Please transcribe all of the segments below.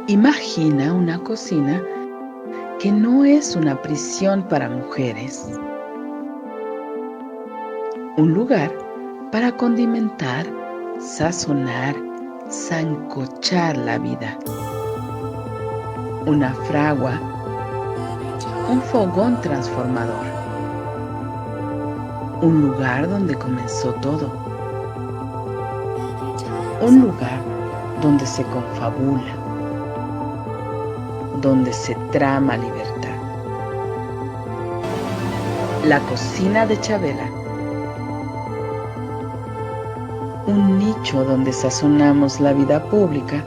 Imagina una cocina que no es una prisión para mujeres, un lugar para condimentar, sazonar, sancochar la vida, una fragua, un fogón transformador, un lugar donde comenzó todo, un lugar donde se confabula, donde se trama libertad. La cocina de Chabela, un nicho donde sazonamos la vida pública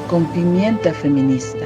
con pimienta feminista.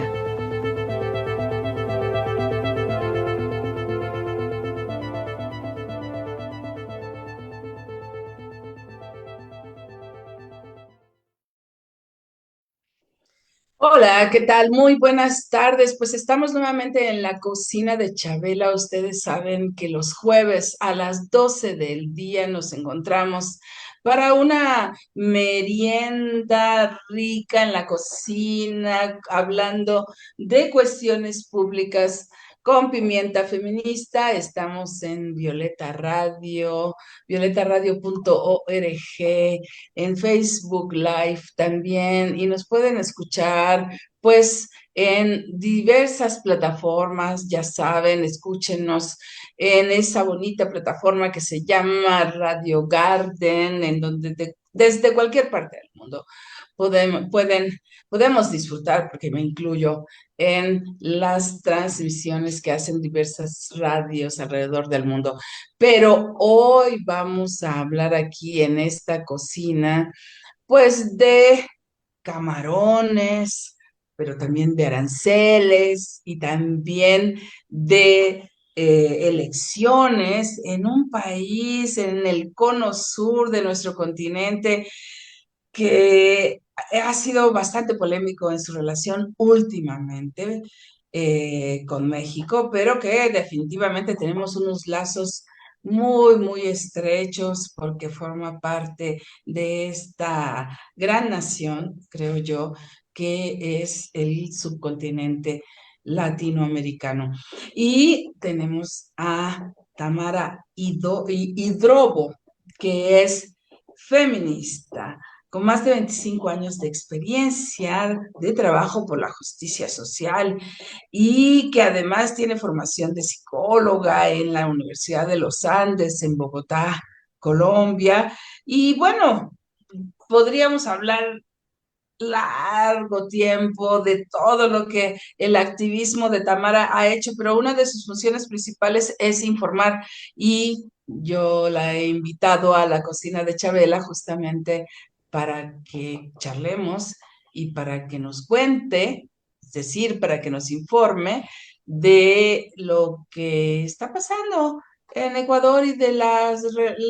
Hola, ¿qué tal? Muy buenas tardes. Pues estamos nuevamente en la cocina de Chabela. Ustedes saben que los jueves a las 12 del día nos encontramos para una merienda rica en la cocina, hablando de cuestiones públicas con pimienta feminista. Estamos en Violeta Radio, violetaradio.org, en Facebook Live también, y nos pueden escuchar pues en diversas plataformas. Ya saben, escúchenos en esa bonita plataforma que se llama Radio Garden, en donde desde cualquier parte del mundo podemos disfrutar, porque me incluyo, en las transmisiones que hacen diversas radios alrededor del mundo. Pero hoy vamos a hablar aquí en esta cocina, pues de camarones, pero también de aranceles y también de elecciones en un país, en el cono sur de nuestro continente, que ha sido bastante polémico en su relación últimamente con México, pero que definitivamente tenemos unos lazos muy, muy estrechos, porque forma parte de esta gran nación, creo yo, que es el subcontinente latinoamericano. Y tenemos a Tamara Hidrobo, que es feminista, con más de 25 años de experiencia de trabajo por la justicia social, y que además tiene formación de psicóloga en la Universidad de los Andes, en Bogotá, Colombia. Y bueno, podríamos hablar largo tiempo de todo lo que el activismo de Tamara ha hecho, pero una de sus funciones principales es informar, y yo la he invitado a la cocina de Chabela justamente para que charlemos y para que nos cuente, es decir, para que nos informe de lo que está pasando en Ecuador y de las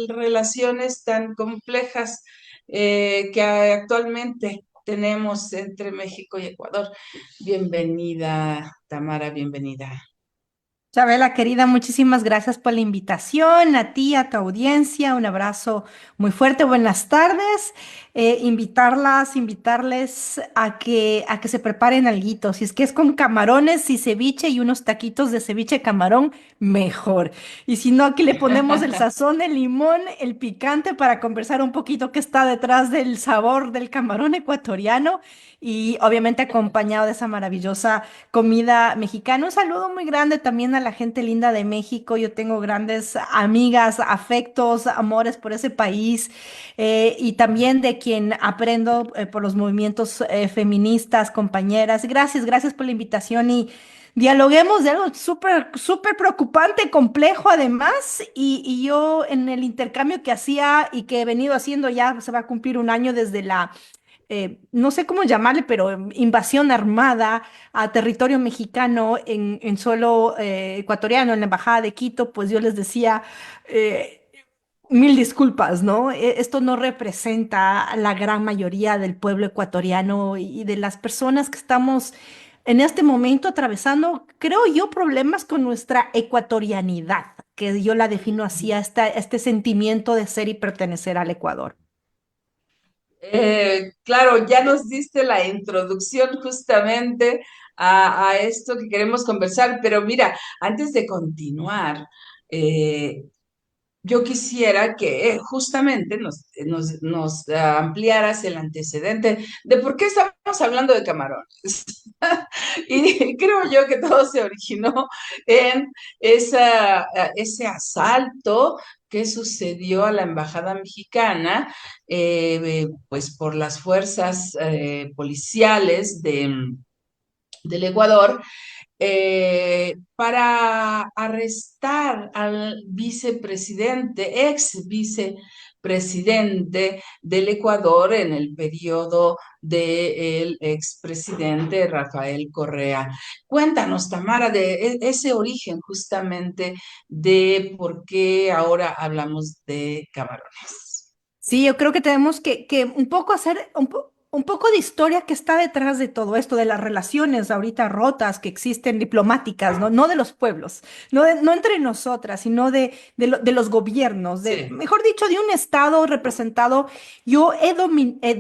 relaciones tan complejas que actualmente tenemos entre México y Ecuador. Bienvenida, Tamara, bienvenida. Chabela, querida, muchísimas gracias por la invitación, a ti, a tu audiencia, un abrazo muy fuerte, buenas tardes. Invitarles a que se preparen alguito. Si es que es con camarones y ceviche y unos taquitos de ceviche camarón, mejor. Y si no, aquí le ponemos el sazón, el limón, el picante para conversar un poquito qué está detrás del sabor del camarón ecuatoriano, y obviamente acompañado de esa maravillosa comida mexicana. Un saludo muy grande también a la gente linda de México. Yo tengo grandes amigas, afectos, amores por ese país, y también de quien aprendo por los movimientos feministas, compañeras. Gracias por la invitación, y dialoguemos de algo súper preocupante, complejo además. Y yo en el intercambio que hacía y que he venido haciendo, ya se va a cumplir un año desde no sé cómo llamarle, pero invasión armada a territorio mexicano en suelo ecuatoriano, en la Embajada de Quito. Pues yo les decía, mil disculpas, ¿no? Esto no representa a la gran mayoría del pueblo ecuatoriano y de las personas que estamos en este momento atravesando, creo yo, problemas con nuestra ecuatorianidad, que yo la defino así, a este sentimiento de ser y pertenecer al Ecuador. Claro, ya nos diste la introducción justamente a esto que queremos conversar, pero mira, antes de continuar, eh, yo quisiera que justamente nos ampliaras el antecedente de por qué estamos hablando de camarones. Y creo yo que todo se originó en ese asalto que sucedió a la embajada mexicana, pues por las fuerzas policiales del Ecuador, para arrestar al vicepresidente, ex vicepresidente del Ecuador en el periodo del expresidente Rafael Correa. Cuéntanos, Tamara, de ese origen justamente de por qué ahora hablamos de camarones. Sí, yo creo que tenemos que un poco hacer un poco de historia que está detrás de todo esto, de las relaciones ahorita rotas que existen diplomáticas, ¿no? No de los pueblos, no entre nosotras, sino de los gobiernos, Sí. mejor dicho, de un Estado representado. Yo he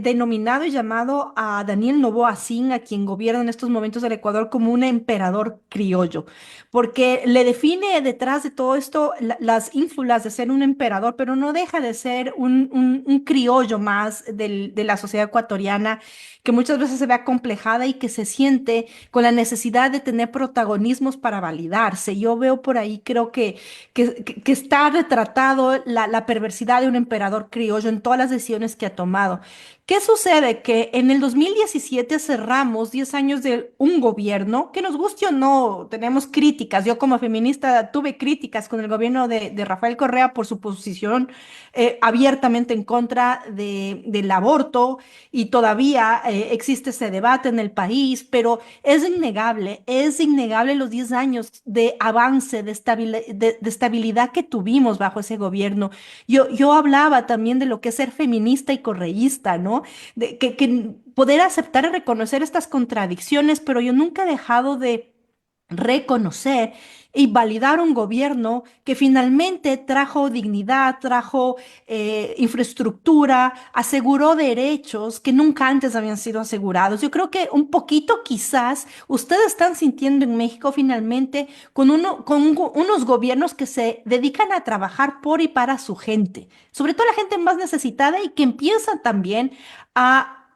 denominado y llamado a Daniel Noboa Sin, a quien gobierna en estos momentos el Ecuador, como un emperador criollo, porque le define detrás de todo esto las ínfulas de ser un emperador, pero no deja de ser un criollo más de la sociedad ecuatoriana, que muchas veces se ve acomplejada y que se siente con la necesidad de tener protagonismos para validarse. Yo veo por ahí, creo que está retratado la perversidad de un emperador criollo en todas las decisiones que ha tomado. ¿Qué sucede? Que en el 2017 cerramos 10 años de un gobierno, que nos guste o no, tenemos críticas. Yo como feminista tuve críticas con el gobierno de Rafael Correa por su posición abiertamente en contra del aborto, y todavía existe ese debate en el país, pero es innegable los 10 años de avance, de estabilidad que tuvimos bajo ese gobierno. Yo hablaba también de lo que es ser feminista y correísta, ¿no? Que poder aceptar y reconocer estas contradicciones, pero yo nunca he dejado de reconocer y validar un gobierno que finalmente trajo dignidad, trajo infraestructura, aseguró derechos que nunca antes habían sido asegurados. Yo creo que un poquito quizás ustedes están sintiendo en México finalmente unos gobiernos que se dedican a trabajar por y para su gente, sobre todo la gente más necesitada, y que empiezan también a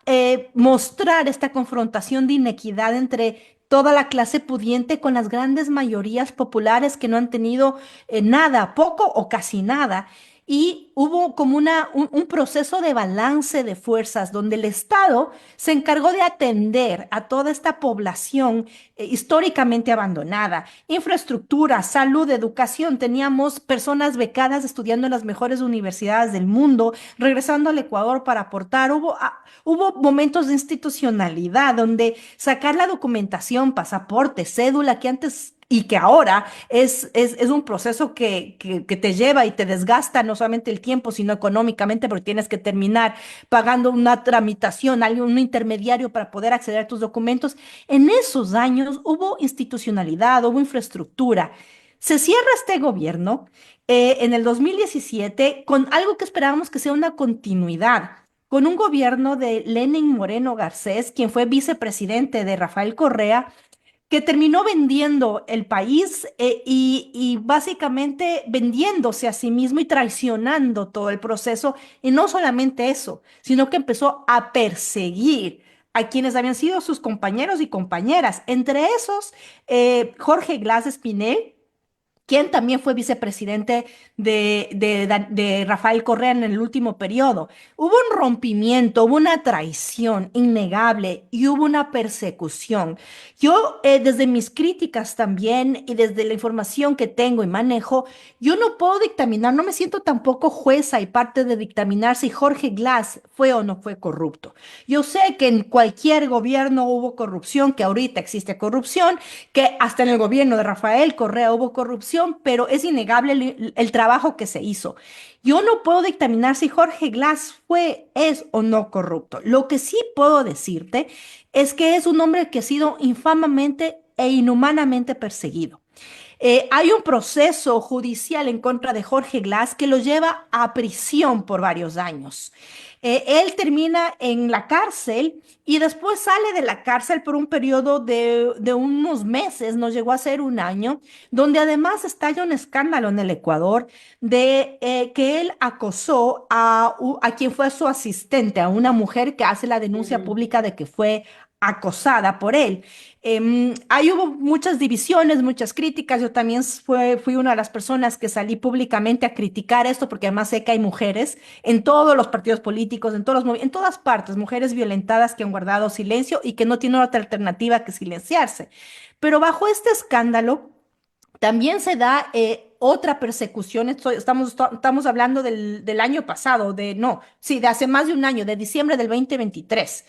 mostrar esta confrontación de inequidad entre toda la clase pudiente con las grandes mayorías populares que no han tenido nada, poco o casi nada. Y hubo como un proceso de balance de fuerzas donde el Estado se encargó de atender a toda esta población históricamente abandonada. Infraestructura, salud, educación. Teníamos personas becadas estudiando en las mejores universidades del mundo, regresando al Ecuador para aportar. Hubo momentos de institucionalidad donde sacar la documentación, pasaporte, cédula, que antes y que ahora es un proceso que te lleva y te desgasta no solamente el tiempo, sino económicamente, porque tienes que terminar pagando una tramitación, un intermediario para poder acceder a tus documentos. En esos años hubo institucionalidad, hubo infraestructura. Se cierra este gobierno en el 2017 con algo que esperábamos que sea una continuidad, con un gobierno de Lenin Moreno Garcés, quien fue vicepresidente de Rafael Correa, que terminó vendiendo el país y básicamente vendiéndose a sí mismo y traicionando todo el proceso. Y no solamente eso, sino que empezó a perseguir a quienes habían sido sus compañeros y compañeras, entre esos Jorge Glass Espinel, quien también fue vicepresidente de Rafael Correa en el último periodo. Hubo un rompimiento, hubo una traición innegable y hubo una persecución. Yo, desde mis críticas también y desde la información que tengo y manejo, yo no puedo dictaminar, no me siento tampoco jueza y parte de dictaminar si Jorge Glass fue o no fue corrupto. Yo sé que en cualquier gobierno hubo corrupción, que ahorita existe corrupción, que hasta en el gobierno de Rafael Correa hubo corrupción, corrupción, pero es innegable el trabajo que se hizo. Yo no puedo dictaminar si Jorge Glass es o no corrupto. Lo que sí puedo decirte es que es un hombre que ha sido infamamente e inhumanamente perseguido. Hay un proceso judicial en contra de Jorge Glass que lo lleva a prisión por varios años. Él termina en la cárcel y después sale de la cárcel por un periodo de unos meses, no llegó a ser un año, donde además estalla un escándalo en el Ecuador de que él acosó a quien fue su asistente, a una mujer que hace la denuncia Ujú. pública de que fue acosada por él. Ahí hubo muchas divisiones, muchas críticas. Yo también fui una de las personas que salí públicamente a criticar esto, porque además sé que hay mujeres en todos los partidos políticos, en todas partes, mujeres violentadas que han guardado silencio y que no tienen otra alternativa que silenciarse. Pero bajo este escándalo también se da otra persecución. Estamos hablando del año pasado, no, sí, de hace más de un año, de diciembre del 2023,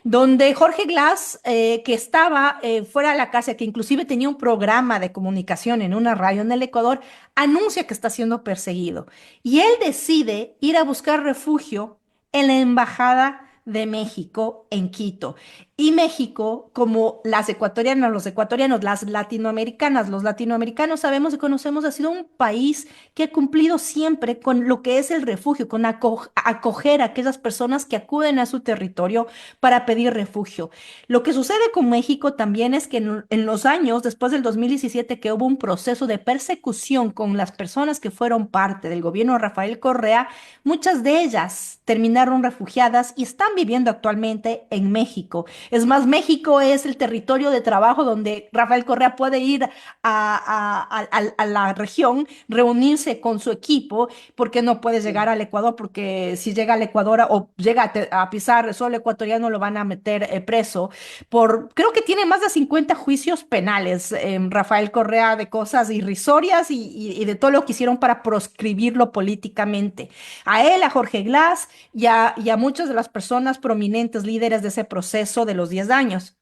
donde Jorge Glass, que estaba fuera de la cárcel, que inclusive tenía un programa de comunicación en una radio en el Ecuador, anuncia que está siendo perseguido. Y él decide ir a buscar refugio en la Embajada de México en Quito. Y México, como las ecuatorianas, los ecuatorianos, las latinoamericanas, los latinoamericanos sabemos y conocemos, ha sido un país que ha cumplido siempre con lo que es el refugio, con acoger a aquellas personas que acuden a su territorio para pedir refugio. Lo que sucede con México también es que en los años, después del 2017, que hubo un proceso de persecución con las personas que fueron parte del gobierno de Rafael Correa, muchas de ellas terminaron refugiadas y están viviendo actualmente en México. Es más, México es el territorio de trabajo donde Rafael Correa puede ir a la región, reunirse con su equipo, porque no puede llegar Sí. al Ecuador, porque si llega al Ecuador o llega a pisar suelo ecuatoriano lo van a meter preso creo que tiene más de 50 juicios penales, Rafael Correa, de cosas irrisorias y de todo lo que hicieron para proscribirlo políticamente. A él, a Jorge Glass y a muchas de las personas prominentes, líderes de ese proceso de los 10 años.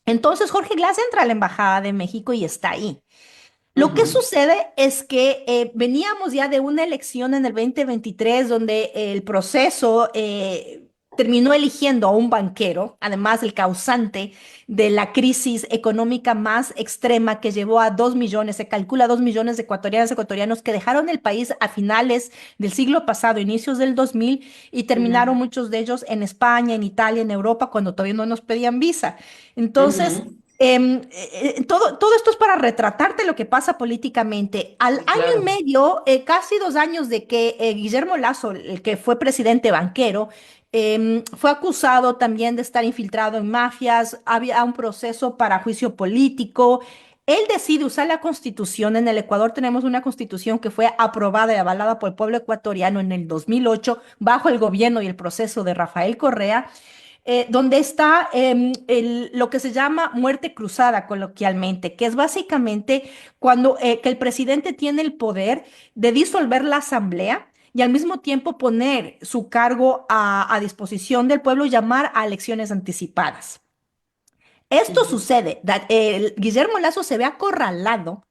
Entonces Jorge Glass entra a la Embajada de México y está ahí. Lo que Ujú. sucede es que veníamos ya de una elección en el 2023 donde el proceso terminó eligiendo a un banquero, además el causante de la crisis económica más extrema que llevó a 2 millones, se calcula 2 millones de ecuatorianas y ecuatorianos que dejaron el país a finales del siglo pasado, inicios del 2000, y terminaron Ujú. muchos de ellos en España, en Italia, en Europa, cuando todavía no nos pedían visa. Entonces, Ujú. todo esto es para retratarte lo que pasa políticamente. Al Sí, año y claro. medio, casi 2 años de que Guillermo Lasso, el que fue presidente banquero, fue acusado también de estar infiltrado en mafias, había un proceso para juicio político. Él decide usar la constitución. En el Ecuador tenemos una constitución que fue aprobada y avalada por el pueblo ecuatoriano en el 2008 bajo el gobierno y el proceso de Rafael Correa, donde está lo que se llama muerte cruzada coloquialmente, que es básicamente cuando que el presidente tiene el poder de disolver la asamblea y al mismo tiempo poner su cargo a disposición del pueblo y llamar a elecciones anticipadas. Esto Ujú. sucede, Guillermo Lasso se ve acorralado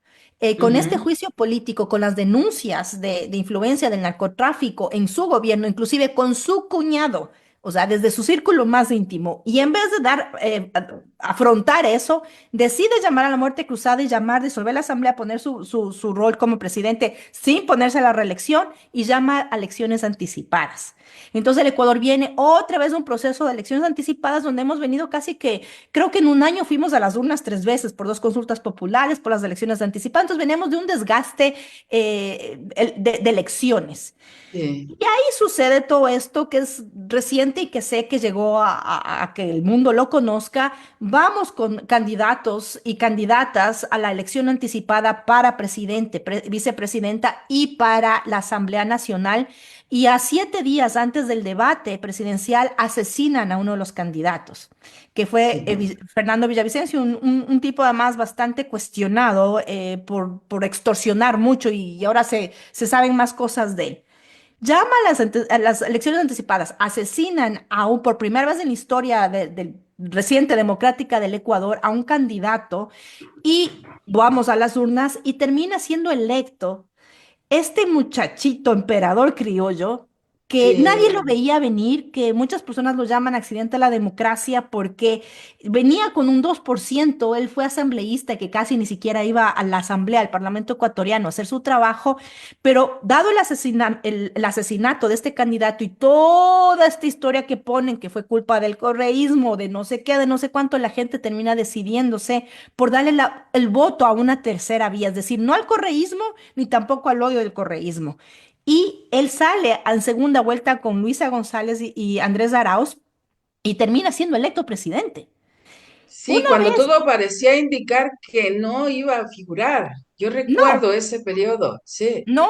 con este Ujú. juicio político, con las denuncias de influencia del narcotráfico en su gobierno, inclusive con su cuñado, o sea, desde su círculo más íntimo. Y en vez de afrontar eso, decide llamar a la muerte cruzada y disolver la asamblea, poner su rol como presidente sin ponerse a la reelección y llama a elecciones anticipadas. Entonces el Ecuador viene otra vez a un proceso de elecciones anticipadas donde hemos venido casi que, creo que en un año fuimos a las urnas 3 veces por 2 consultas populares, por las elecciones anticipadas. Entonces veníamos de un desgaste de elecciones. Sí. Y ahí sucede todo esto que es reciente y que sé que llegó a que el mundo lo conozca. Vamos con candidatos y candidatas a la elección anticipada para presidente, vicepresidenta y para la Asamblea Nacional. Y a 7 días antes del debate presidencial asesinan a uno de los candidatos, que fue Sí. Fernando Villavicencio, un tipo además bastante cuestionado por extorsionar mucho y ahora se saben más cosas de él. Llama a las elecciones anticipadas, asesinan por primera vez en la historia del reciente democrática del Ecuador a un candidato y vamos a las urnas y termina siendo electo este muchachito emperador criollo, que nadie lo Sí, veía venir, que muchas personas lo llaman accidente a la democracia porque venía con un 2%. Él fue asambleísta que casi ni siquiera iba a la asamblea, al Parlamento ecuatoriano a hacer su trabajo, pero dado el asesinato de este candidato y toda esta historia que ponen que fue culpa del correísmo, de no sé qué, de no sé cuánto, la gente termina decidiéndose por darle el voto a una tercera vía, es decir, no al correísmo ni tampoco al odio del correísmo. Y él sale en segunda vuelta con Luisa González y Andrés Arauz y termina siendo electo presidente. sí, Una cuando vez, todo parecía indicar que no iba a figurar. Yo no, recuerdo ese periodo, sí. no,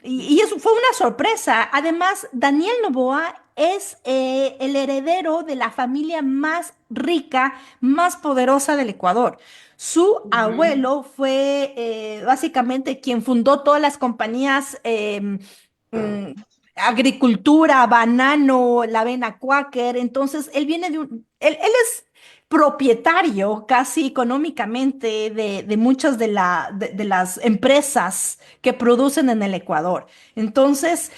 y eso fue una sorpresa. Además, Daniel Noboa es el heredero de la familia más rica, más poderosa del Ecuador. Su Ujú. abuelo fue básicamente quien fundó todas las compañías, mm, agricultura, banano, la avena Quaker. Entonces, él viene él es propietario casi económicamente de muchas de las empresas que producen en el Ecuador. Entonces,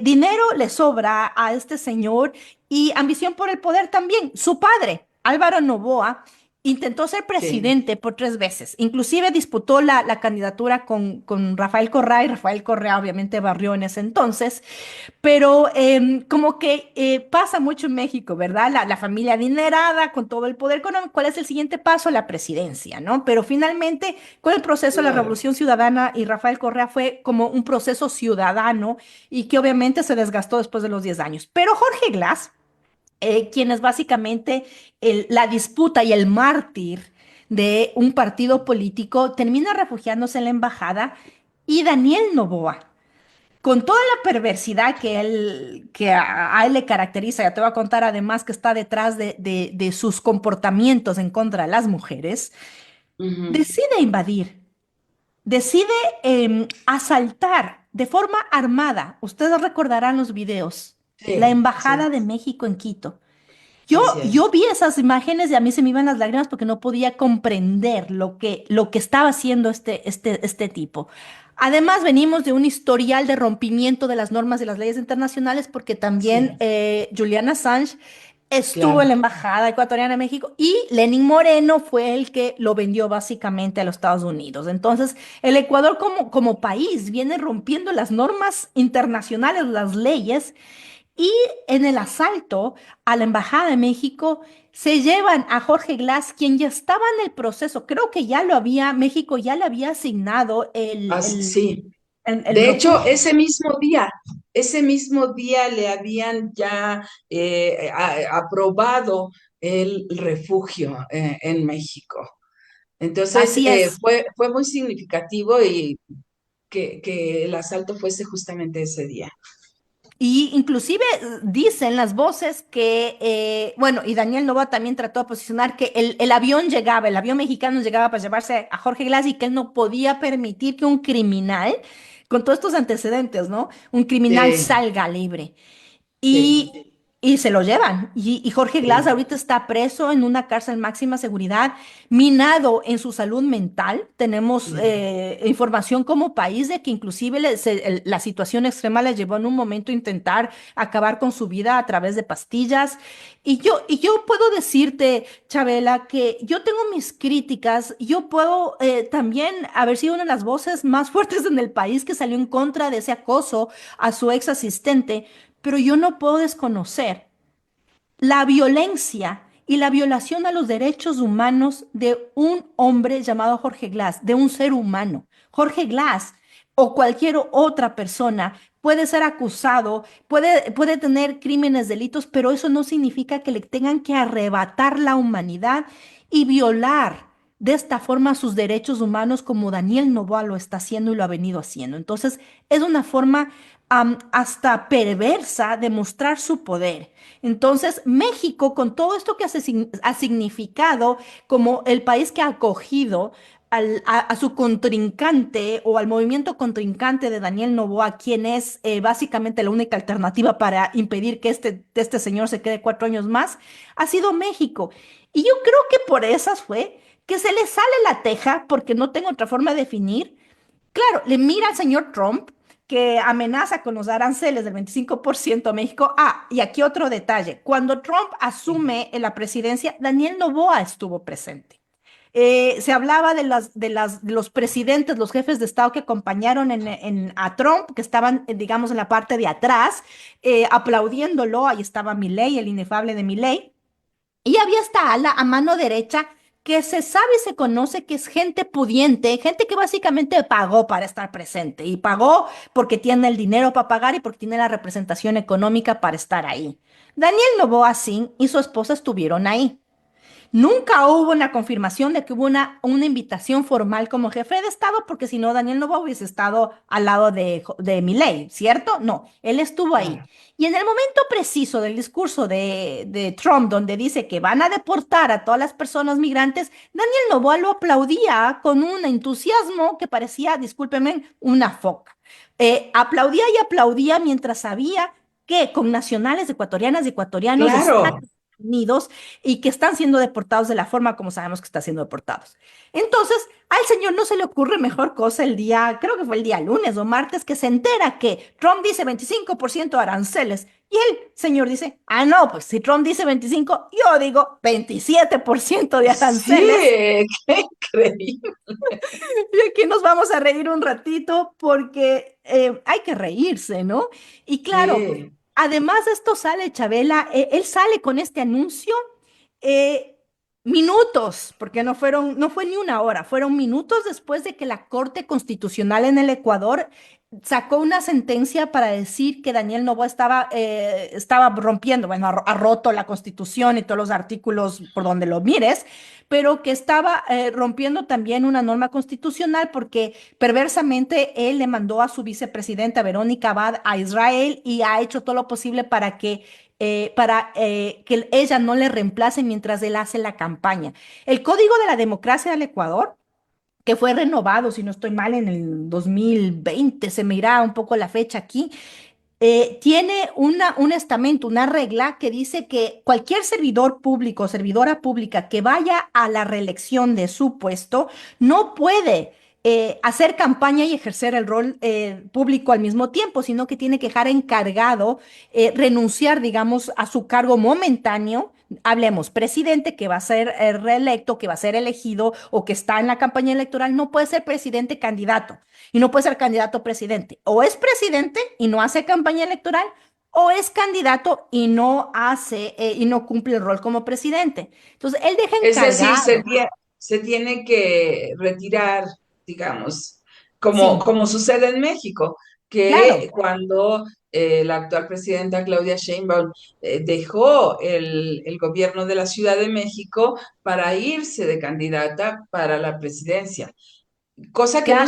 dinero le sobra a este señor y ambición por el poder también. Su padre, Álvaro Noboa, intentó ser Sí. presidente por 3 veces. Inclusive disputó la candidatura con Rafael Correa y Rafael Correa obviamente barrió en ese entonces. Pero como que pasa mucho en México, ¿verdad? La familia adinerada con todo el poder económico. ¿Cuál es el siguiente paso? La presidencia, ¿no? Pero finalmente, con el proceso de la Claro. Revolución Ciudadana y Rafael Correa fue como un proceso ciudadano y que obviamente se desgastó después de los 10 años. Pero Jorge Glass, quien es básicamente la disputa y el mártir de un partido político, termina refugiándose en la embajada y Daniel Noboa con toda la perversidad que a él le caracteriza, ya te voy a contar además que está detrás de sus comportamientos en contra de las mujeres, Ujú. decide invadir, decide asaltar de forma armada. Ustedes recordarán los videos, la Sí, Embajada sí, de México en Quito. Yo, así yo es. vi esas imágenes y a mí se me iban las lágrimas porque no podía comprender lo que estaba haciendo este tipo. Además, venimos de un historial de rompimiento de las normas y las leyes internacionales porque también Sí, Julian Assange estuvo en la claro. Embajada Ecuatoriana de México y Lenín Moreno fue el que lo vendió básicamente a los Estados Unidos. Entonces, el Ecuador como país viene rompiendo las normas internacionales, las leyes y en el asalto a la Embajada de México se llevan a Jorge Glass, quien ya estaba en el proceso. Creo que ya lo había, México ya le había asignado Sí. el De hecho, refugio. ese mismo día le habían ya aprobado el refugio en México. Entonces, Así es. fue muy significativo y que el asalto fuese justamente ese día. Y inclusive dicen las voces que, bueno, y Daniel Noboa también trató de posicionar que el avión llegaba, el avión mexicano llegaba para llevarse a Jorge Glass y que él no podía permitir que un criminal, con todos estos antecedentes, ¿no? Un criminal Sí, salga libre. sí, Y se lo llevan. Y Jorge Glass sí. ahorita está preso en una cárcel máxima seguridad, minado en su salud mental. Tenemos Sí. información como país de que inclusive la situación extrema le llevó en un momento a intentar acabar con su vida a través de pastillas. Y yo puedo decirte, Chabela, que yo tengo mis críticas. Yo puedo también haber sido una de las voces más fuertes en el país que salió en contra de ese acoso a su ex asistente, pero yo no puedo desconocer la violencia y la violación a los derechos humanos de un hombre llamado Jorge Glass, de un ser humano. Jorge Glass o cualquier otra persona puede ser acusado, puede tener crímenes, delitos, pero eso no significa que le tengan que arrebatar la humanidad y violar de esta forma sus derechos humanos como Daniel Noboa lo está haciendo y lo ha venido haciendo. Entonces, es una forma hasta perversa de mostrar su poder. Entonces, México, con todo esto que ha significado como el país que ha acogido a su contrincante o al movimiento contrincante de Daniel Noboa, quien es básicamente la única alternativa para impedir que este señor se quede 4 años más, ha sido México. Y yo creo que por esas fue que se le sale la teja, porque no tengo otra forma de definir. Claro, le mira al señor Trump que amenaza con los aranceles del 25% a México. Ah, y aquí otro detalle. Cuando Trump asume en la presidencia, Daniel Noboa estuvo presente. Se hablaba de los presidentes, los jefes de Estado que acompañaron a Trump, que estaban, digamos, en la parte de atrás, aplaudiéndolo. Ahí estaba Milei, el inefable de Milei. Y había esta ala a mano derecha que se sabe y se conoce que es gente pudiente, gente que básicamente pagó para estar presente y pagó porque tiene el dinero para pagar y porque tiene la representación económica para estar ahí. Daniel Noboa Singh y su esposa estuvieron ahí. Nunca hubo una confirmación de que hubo una invitación formal como jefe de Estado, porque si no, Daniel Noboa hubiese estado al lado de Milei, ¿cierto? No, él estuvo ahí. Claro. Y en el momento preciso del discurso de Trump, donde dice que van a deportar a todas las personas migrantes, Daniel Noboa lo aplaudía con un entusiasmo que parecía, discúlpenme, una foca. Aplaudía y aplaudía mientras sabía que con nacionales ecuatorianas y ecuatorianos están Claro. Unidos y que están siendo deportados de la forma como sabemos que están siendo deportados. Entonces, al señor no se le ocurre mejor cosa el día, creo que fue el día lunes o martes, que se entera que Trump dice 25% de aranceles. Y el señor dice, ah, no, pues si Trump dice 25, yo digo 27% de aranceles. Sí, qué increíble. Y aquí nos vamos a reír un ratito porque hay que reírse, ¿no? Y claro, Sí. además de esto sale Chabela, él sale con este anuncio eh, minutos, porque no fue ni una hora, fueron minutos después de que la Corte Constitucional en el Ecuador sacó una sentencia para decir que Daniel Noboa estaba rompiendo, bueno, ha roto la Constitución y todos los artículos por donde lo mires, pero que estaba rompiendo también una norma constitucional porque perversamente él le mandó a su vicepresidenta Verónica Abad a Israel y ha hecho todo lo posible para que ella no le reemplace mientras él hace la campaña. El Código de la Democracia del Ecuador, que fue renovado, si no estoy mal, en el 2020, se me irá un poco la fecha aquí, tiene un estamento, una regla que dice que cualquier servidor público, servidora pública que vaya a la reelección de su puesto no puede hacer campaña y ejercer el rol público al mismo tiempo, sino que tiene que dejar encargado, renunciar, digamos, a su cargo momentáneo. Hablemos, presidente que va a ser reelecto, que va a ser elegido o que está en la campaña electoral, no puede ser presidente candidato y no puede ser candidato a presidente. O es presidente y no hace campaña electoral, o es candidato y no hace y no cumple el rol como presidente. Entonces, él deja Es decir, encargado. se tiene que retirar, digamos, Sí, como sucede en México, que claro. cuando la actual presidenta Claudia Sheinbaum dejó el gobierno de la Ciudad de México para irse de candidata para la presidencia. Cosa que Claro,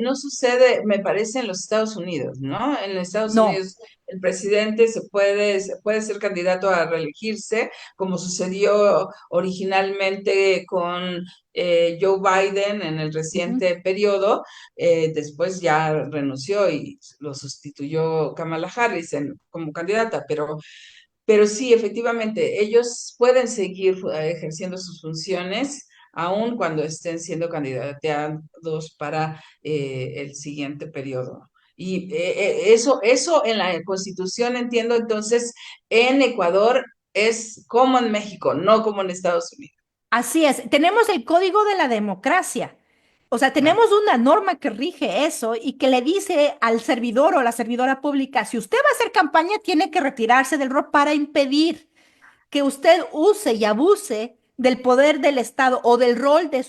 no sucede, me parece, en los Estados Unidos, ¿no? En los Estados no. Unidos el presidente se puede ser candidato a reelegirse, como sucedió originalmente con Joe Biden en el Ujú. reciente periodo. Después ya renunció y lo sustituyó Kamala Harris como candidata, pero sí, efectivamente, ellos pueden seguir ejerciendo sus funciones aun cuando estén siendo candidateados para el siguiente periodo. Y eso en la Constitución, entiendo, entonces, en Ecuador es como en México, no como en Estados Unidos. Así es, tenemos el Código de la Democracia. O sea, Claro. tenemos una norma que rige eso y que le dice al servidor o la servidora pública, si usted va a hacer campaña, tiene que retirarse del rol para impedir que usted use y abuse del poder del Estado o del rol de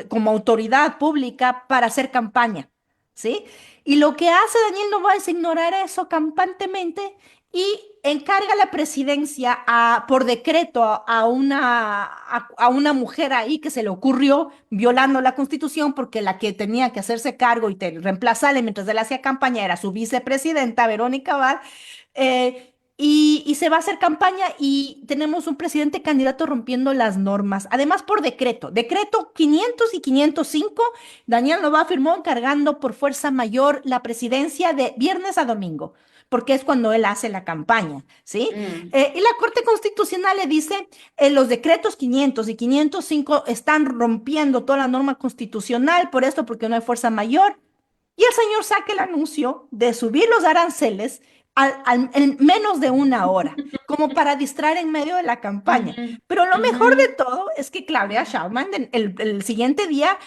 como autoridad pública para hacer campaña, ¿sí? Y lo que hace Daniel Noboa es ignorar eso campantemente y encarga la presidencia por decreto a una mujer ahí que se le ocurrió violando la Constitución porque la que tenía que hacerse cargo y reemplazarle mientras él hacía campaña era su vicepresidenta, Verónica Abad. y se va a hacer campaña y tenemos un presidente candidato rompiendo las normas, además por decreto 500 y 505, Daniel Noboa firmó encargando por fuerza mayor la presidencia de viernes a domingo, porque es cuando él hace la campaña, ¿sí? Mm. Y la Corte Constitucional le dice, los decretos 500 y 505 están rompiendo toda la norma constitucional por esto, porque no hay fuerza mayor. Y el señor saca el anuncio de subir los aranceles en menos de una hora, como para distraer en medio de la campaña. Ujú, Pero lo mejor de ujú. todo es que Claudia Sheinbaum el siguiente día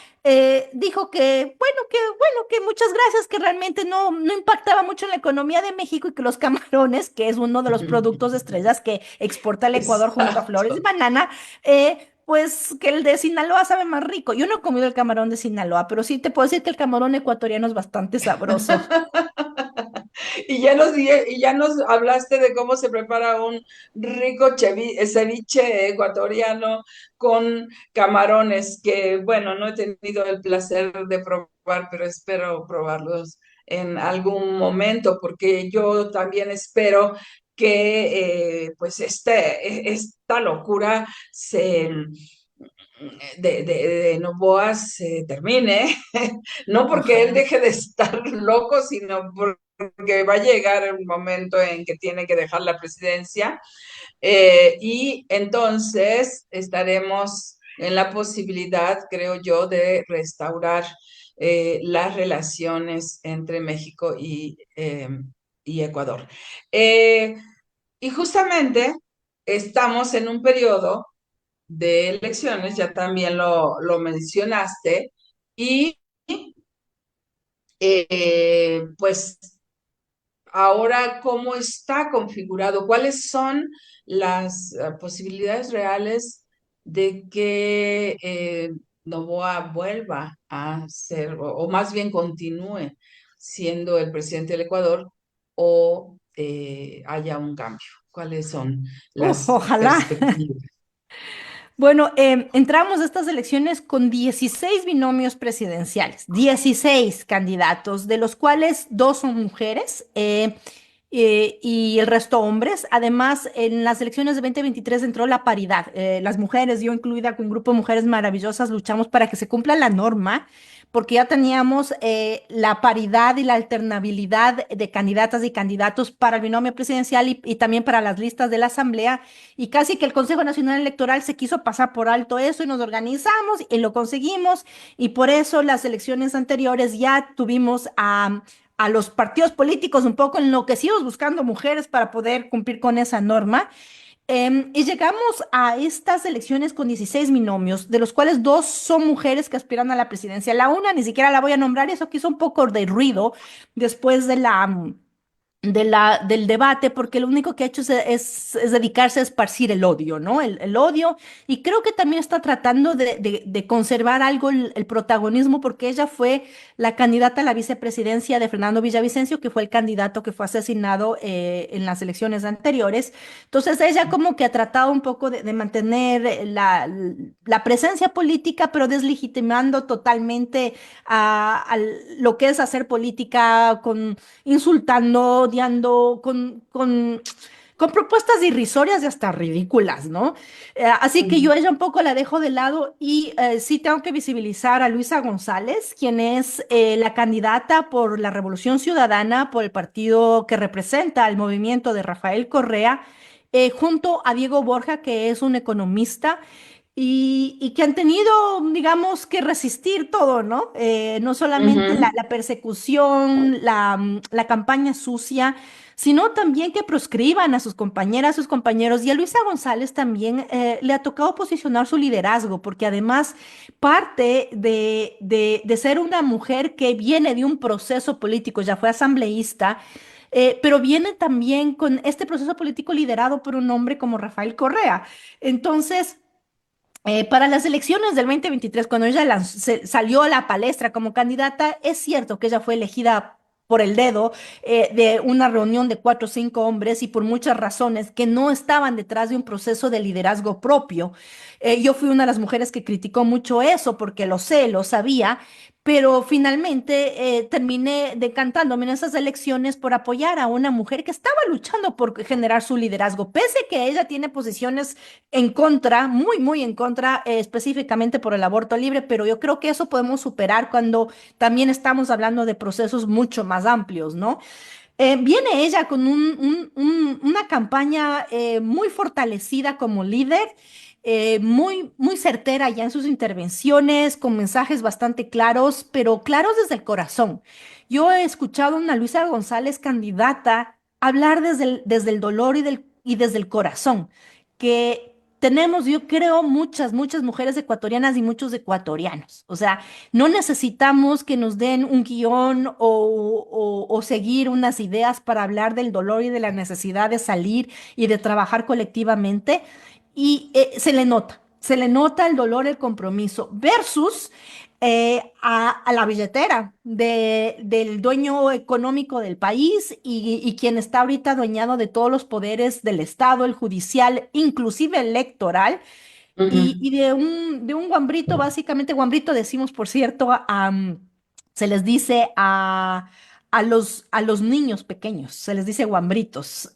dijo que muchas gracias, que realmente no impactaba mucho en la economía de México y que los camarones, que es uno de los productos estrellas que exporta el Ecuador junto a flores y Exacto. banana, pues que el de Sinaloa sabe más rico. Yo no he comido el camarón de Sinaloa, pero sí te puedo decir que el camarón ecuatoriano es bastante sabroso. Y ya nos hablaste de cómo se prepara un rico ceviche ecuatoriano con camarones, que bueno, no he tenido el placer de probar, pero espero probarlos en algún momento, porque yo también espero que pues esta locura de Novoa se termine, no porque él Ojalá. deje de estar loco, sino porque va a llegar un momento en que tiene que dejar la presidencia, y entonces estaremos en la posibilidad, creo yo, de restaurar las relaciones entre México y Ecuador. Eh, y justamente estamos en un periodo de elecciones, ya también lo mencionaste, y pues ahora, ¿cómo está configurado? ¿Cuáles son las posibilidades reales de que Noboa vuelva a ser, o más bien continúe siendo el presidente del Ecuador, o haya un cambio? ¿Cuáles son las Ojalá. perspectivas? Bueno, entramos a estas elecciones con 16 binomios presidenciales, 16 candidatos, de los cuales dos son mujeres y el resto hombres. Además, en las elecciones de 2023 entró la paridad. Las mujeres, yo incluida con un grupo de mujeres maravillosas, luchamos para que se cumpla la norma, porque ya teníamos la paridad y la alternabilidad de candidatas y candidatos para el binomio presidencial y también para las listas de la Asamblea. Y casi que el Consejo Nacional Electoral se quiso pasar por alto eso y nos organizamos y lo conseguimos. Y por eso las elecciones anteriores ya tuvimos a los partidos políticos un poco enloquecidos buscando mujeres para poder cumplir con esa norma. Y llegamos a estas elecciones con 16 binomios, de los cuales dos son mujeres que aspiran a la presidencia. La una ni siquiera la voy a nombrar, eso que hizo un poco de ruido después del debate, porque lo único que ha hecho es dedicarse a esparcir el odio, ¿no? El odio, y creo que también está tratando de conservar algo el protagonismo, porque ella fue la candidata a la vicepresidencia de Fernando Villavicencio, que fue el candidato que fue asesinado en las elecciones anteriores. Entonces, ella como que ha tratado un poco de mantener la presencia política, pero deslegitimando totalmente a lo que es hacer política con insultando, odiando, con propuestas irrisorias y hasta ridículas, ¿no? Así que yo ella un poco la dejo de lado y sí tengo que visibilizar a Luisa González, quien es la candidata por la Revolución Ciudadana, por el partido que representa al movimiento de Rafael Correa, junto a Diego Borja, que es un economista y que han tenido, digamos, que resistir todo, ¿no? No solamente Ujú. la persecución, la campaña sucia, sino también que proscriban a sus compañeras, a sus compañeros. Y a Luisa González también le ha tocado posicionar su liderazgo, porque además parte de ser una mujer que viene de un proceso político, ya fue asambleísta. Pero viene también con este proceso político liderado por un hombre como Rafael Correa. Entonces, para las elecciones del 2023, cuando ella salió a la palestra como candidata, es cierto que ella fue elegida por el dedo de una reunión de cuatro o cinco hombres y por muchas razones que no estaban detrás de un proceso de liderazgo propio. Yo fui una de las mujeres que criticó mucho eso porque lo sé, lo sabía, pero finalmente terminé decantándome en esas elecciones por apoyar a una mujer que estaba luchando por generar su liderazgo, pese que ella tiene posiciones en contra, muy, muy en contra, específicamente por el aborto libre, pero yo creo que eso podemos superar cuando también estamos hablando de procesos mucho más amplios, ¿no? Viene ella con una campaña muy fortalecida como líder, muy, muy certera ya en sus intervenciones, con mensajes bastante claros, pero claros desde el corazón. Yo he escuchado a una Luisa González candidata hablar desde el dolor y desde el corazón, que tenemos, yo creo, muchas, muchas mujeres ecuatorianas y muchos ecuatorianos. O sea, no necesitamos que nos den un guión o seguir unas ideas para hablar del dolor y de la necesidad de salir y de trabajar colectivamente. Y se le nota el dolor, el compromiso, versus a la billetera del dueño económico del país y quien está ahorita adueñado de todos los poderes del Estado, el judicial, inclusive electoral y de un guambrito, básicamente, guambrito decimos, por cierto, se les dice a los niños pequeños, se les dice guambritos.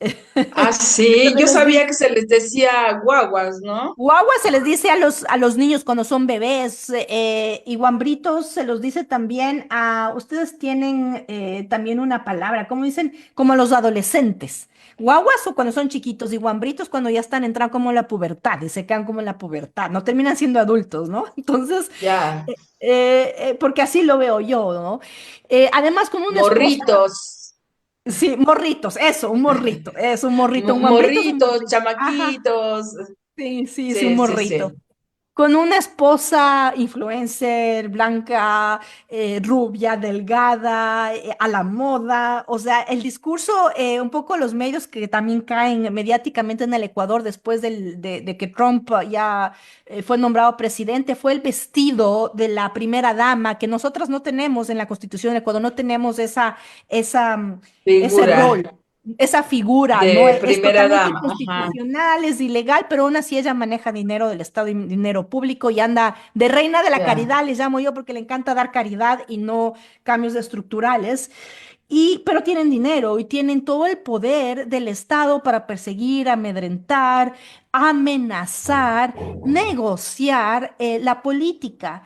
Ah, sí, Se yo les sabía que dice, se les decía guaguas, ¿no? guagua se les dice a los niños cuando son bebés y guambritos se los dice también ustedes tienen también una palabra, ¿cómo dicen? Como a los adolescentes. Guaguas o cuando son chiquitos y guambritos cuando ya están entrando como en la pubertad y se quedan como en la pubertad, no terminan siendo adultos, ¿no? Entonces, Ya, porque así lo veo yo, ¿no? Además con una esposa, morritos, sí, morritos, eso, un morrito, es un morrito, un guambrito es un morritos, morrito. Ajá, chamaquitos. sí, sí, sí, un Sí, sí, morrito. sí. Con una esposa influencer, blanca, rubia, delgada, a la moda. O sea, el discurso, un poco los medios que también caen mediáticamente en el Ecuador después de que Trump ya fue nombrado presidente, fue el vestido de la primera dama, que nosotras no tenemos en la Constitución del Ecuador, no tenemos ese Figura rol. Esa figura, ¿no? de Es primera totalmente dama. Ajá. inconstitucional, es ilegal, pero aún así ella maneja dinero del Estado y dinero público y anda de reina de la Ya. caridad, les llamo yo, porque le encanta dar caridad y no cambios estructurales. Pero tienen dinero y tienen todo el poder del Estado para perseguir, amedrentar, amenazar, negociar la política.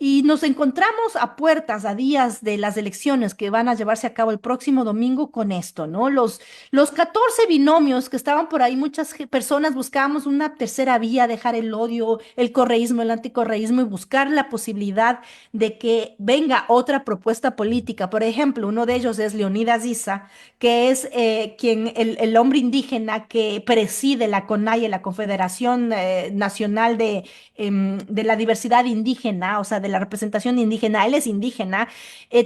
Y nos encontramos a puertas, a días de las elecciones que van a llevarse a cabo el próximo domingo con esto, ¿no? Los 14 binomios que estaban por ahí, muchas personas buscábamos una tercera vía, dejar el odio, el correísmo, el anticorreísmo y buscar la posibilidad de que venga otra propuesta política. Por ejemplo, uno de ellos es Leonidas Issa, que es el hombre indígena que preside la CONAIE, la Confederación Nacional de la diversidad indígena, o sea, de la representación indígena, él es indígena,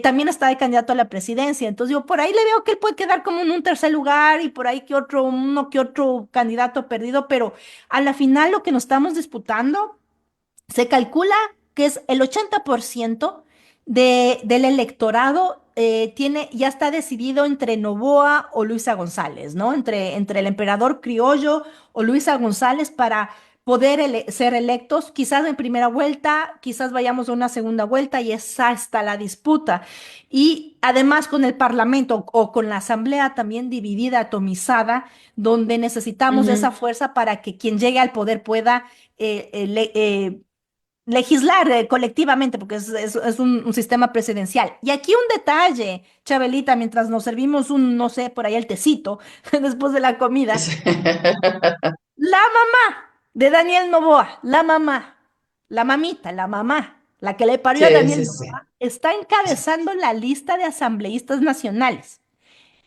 también está de candidato a la presidencia. Entonces yo por ahí le veo que él puede quedar como en un tercer lugar y por ahí que otro, uno que otro candidato perdido, pero a la final lo que nos estamos disputando se calcula que es el 80% del electorado ya está decidido entre Noboa o Luisa González, ¿no? Entre el emperador criollo o Luisa González para poder ser electos, quizás en primera vuelta, quizás vayamos a una segunda vuelta y esa está la disputa. Y además con el Parlamento o con la Asamblea también dividida, atomizada, donde necesitamos de esa Ujú. fuerza para que quien llegue al poder pueda legislar colectivamente, porque es un sistema presidencial. Y aquí un detalle, Chabelita, mientras nos servimos no sé, por ahí el tecito, después de la comida, la mamá de Daniel Noboa, la mamá, la mamita, la mamá, la que le parió a Sí, sí, Daniel sí. Noboa, está encabezando la lista de asambleístas nacionales.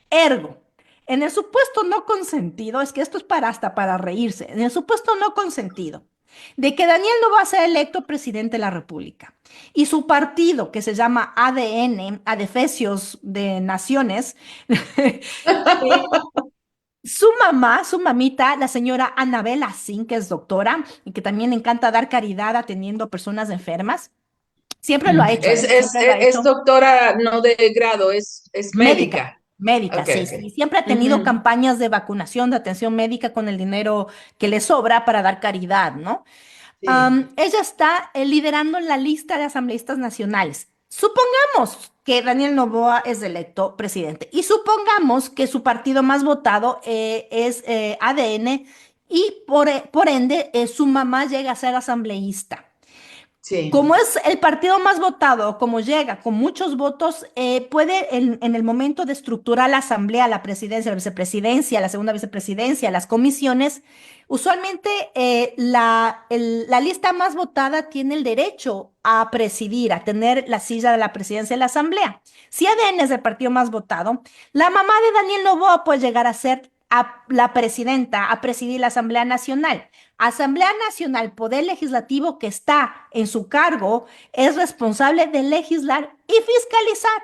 Ergo, en el supuesto no consentido, es que esto es para hasta para reírse, en el supuesto no consentido de que Daniel no va a ser electo presidente de la República y su partido, que se llama ADN, Adefesios de Naciones, eh, su mamita, la señora Anabela Sin, que es doctora y que también le encanta dar caridad atendiendo a personas enfermas, siempre lo ha hecho, Es, ¿eh? es, Siempre lo ha es hecho. doctora no de grado, es Médica, médica. médica, Ok, sí, ok. sí. Siempre ha tenido Ujú. campañas de vacunación, de atención médica con el dinero que le sobra para dar caridad, ¿no? Sí. Ella está liderando la lista de asambleístas nacionales. Supongamos que Daniel Noboa es electo presidente y supongamos que su partido más votado es ADN y por ende su mamá llega a ser asambleísta. Sí, Como es el partido más votado, como llega con muchos votos, puede en el momento de estructurar la asamblea, la presidencia, la vicepresidencia, la segunda vicepresidencia, las comisiones, usualmente la lista más votada tiene el derecho a presidir, a tener la silla de la presidencia de la asamblea. Si ADN es el partido más votado, la mamá de Daniel Noboa puede llegar a ser la presidenta, a presidir la Asamblea Nacional. Asamblea Nacional, poder legislativo que está en su cargo, es responsable de legislar y fiscalizar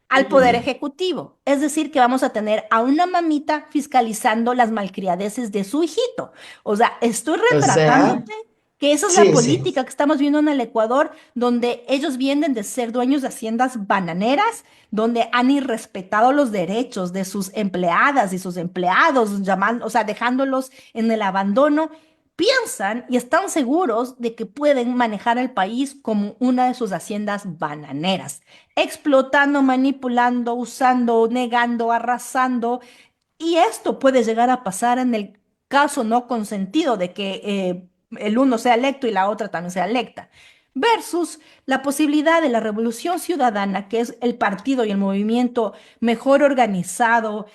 al poder ujú. ejecutivo. Es decir, que vamos a tener a una mamita fiscalizando las malcriadeces de su hijito. O sea, estoy O sea, retratándote que esa es la sí, sí. política que estamos viendo en el Ecuador, donde ellos vienen de ser dueños de haciendas bananeras, donde han irrespetado los derechos de sus empleadas y sus empleados, llamando, o sea, dejándolos en el abandono. Piensan y están seguros de que pueden manejar el país como una de sus haciendas bananeras, explotando, manipulando, usando, negando, arrasando. Y esto puede llegar a pasar en el caso no consentido de que el uno sea electo y la otra también sea electa, versus la posibilidad de la revolución ciudadana, que es el partido y el movimiento mejor organizado,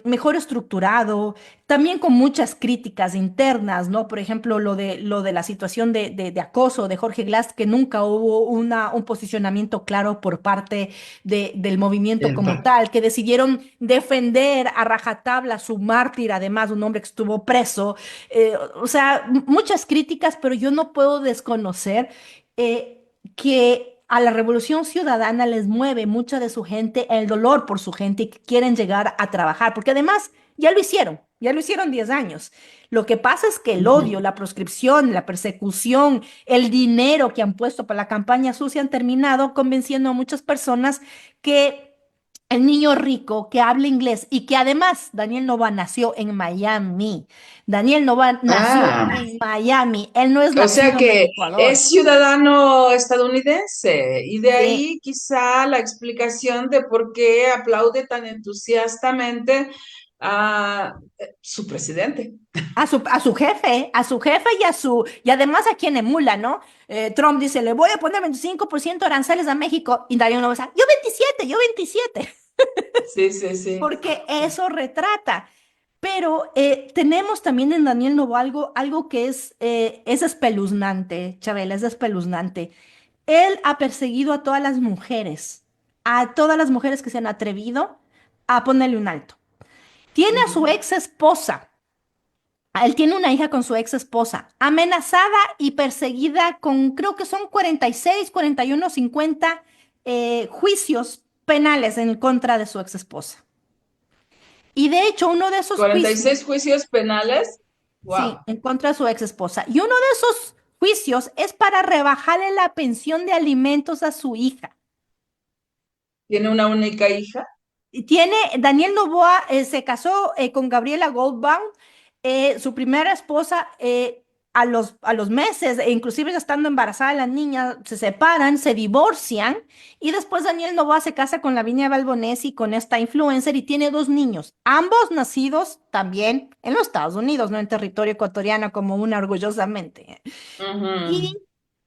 mejor estructurado, también con muchas críticas internas, ¿no? Por ejemplo, lo de la situación de acoso de Jorge Glass, que nunca hubo un posicionamiento claro por parte del movimiento Del como par- tal, que decidieron defender a rajatabla a su mártir, además, un hombre que estuvo preso. O sea, muchas críticas, pero yo no puedo desconocer que a la Revolución Ciudadana les mueve mucha de su gente el dolor por su gente y que quieren llegar a trabajar, porque además ya lo hicieron 10 años. Lo que pasa es que el odio, Ujú. la proscripción, la persecución, el dinero que han puesto para la campaña sucia han terminado convenciendo a muchas personas que el niño rico que habla inglés y que además Daniel Nova nació en Miami. Daniel Nova nació Ah, en Miami. Él no es o sea nacido en el que Ecuador. es ciudadano estadounidense y de Sí, ahí quizá la explicación de por qué aplaude tan entusiastamente a su presidente. a su jefe y además a quien emula, ¿no? Trump dice, le voy a poner 25% aranceles a México y Daniel Nova dice, yo 27. Sí, sí, sí. Porque eso retrata. Pero tenemos también en Daniel Novo algo que es espeluznante, Chabela, es espeluznante. Él ha perseguido a todas las mujeres que se han atrevido a ponerle un alto. Tiene a su Ujú. ex esposa, él tiene una hija con su ex esposa, amenazada y perseguida con, creo que son 46, 41, 50 juicios penales en contra de su ex esposa. Y de hecho, uno de esos 46 juicios, juicios penales. sí, Wow. en contra de su ex esposa. Y uno de esos juicios es para rebajarle la pensión de alimentos a su hija. Tiene una única hija. Daniel Noboa se casó con Gabriela Goldbaum, su primera esposa, a los meses, e inclusive ya estando embarazada la niña, se separan, se divorcian, y después Daniel Noboa se casa con Lavinia Balbonesi, con esta influencer, y tiene dos niños, ambos nacidos también en los Estados Unidos, no en territorio ecuatoriano como una orgullosamente. Ujú. Y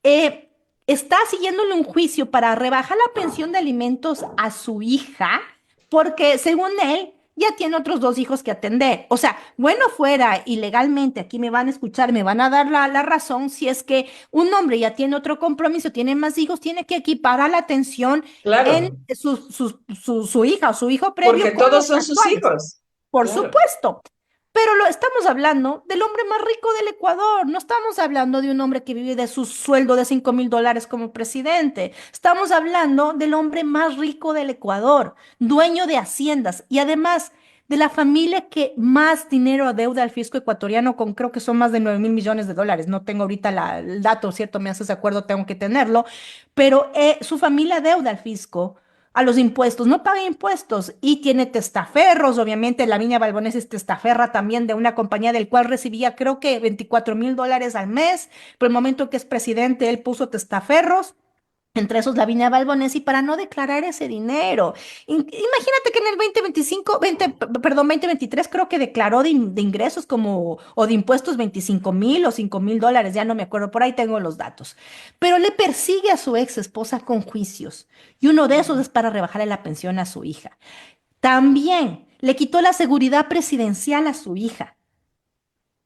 eh, está siguiéndole un juicio para rebajar la pensión de alimentos a su hija, porque según él ya tiene otros dos hijos que atender. O sea, bueno fuera ilegalmente, aquí me van a escuchar, me van a dar la razón, si es que un hombre ya tiene otro compromiso, tiene más hijos, tiene que equiparar la atención en Claro, su hija o su hijo previo porque con todos los son sus actuales. hijos. Por Claro. supuesto. Pero estamos hablando del hombre más rico del Ecuador. No estamos hablando de un hombre que vive de su sueldo de $5,000 como presidente. Estamos hablando del hombre más rico del Ecuador, dueño de haciendas y además de la familia que más dinero adeuda al fisco ecuatoriano con creo que son más de 9,000 millones de dólares. No tengo ahorita el dato, ¿cierto? Me haces acuerdo, tengo que tenerlo. Pero su familia adeuda al fisco a los impuestos, no paga impuestos y tiene testaferros, obviamente Lavinia Balbonés es testaferra también de una compañía del cual recibía creo que $24,000 al mes, por el momento que es presidente él puso testaferros Entre esos Lavinia Balbonesi para no declarar ese dinero. Imagínate que en el 2025, 2023 creo que declaró de ingresos como, o de impuestos 25,000 o 5,000 dólares, ya no me acuerdo, por ahí tengo los datos. Pero le persigue a su ex esposa con juicios y uno de esos es para rebajarle la pensión a su hija. También le quitó la seguridad presidencial a su hija.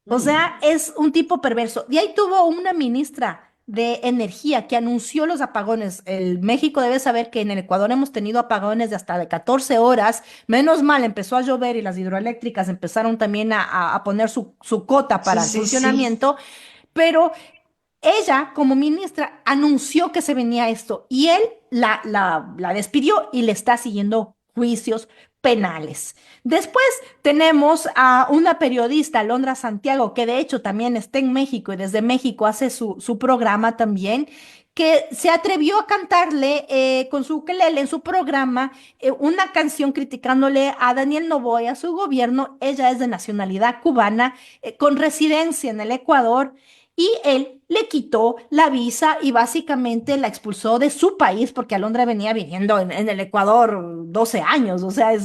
O Mm. sea, es un tipo perverso. Y ahí tuvo una ministra de Energía que anunció los apagones. El México debe saber que en el Ecuador hemos tenido apagones de hasta de 14 horas. Menos mal, empezó a llover y las hidroeléctricas empezaron también a poner su cota Sí, para el sí, sí. funcionamiento. Pero ella, como ministra, anunció que se venía esto y él la despidió y le está siguiendo juicios penales. Después tenemos a una periodista, Alondra Santiago, que de hecho también está en México y desde México hace su programa también, que se atrevió a cantarle con su ukelele en su programa una canción criticándole a Daniel Noboa y a su gobierno. Ella es de nacionalidad cubana, con residencia en el Ecuador y él le quitó la visa y básicamente la expulsó de su país porque Alondra venía viviendo en el Ecuador 12 años, o sea, es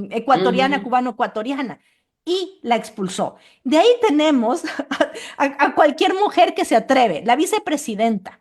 ecuatoriana, Ujú. cubano-ecuatoriana, y la expulsó. De ahí tenemos a cualquier mujer que se atreve, la vicepresidenta.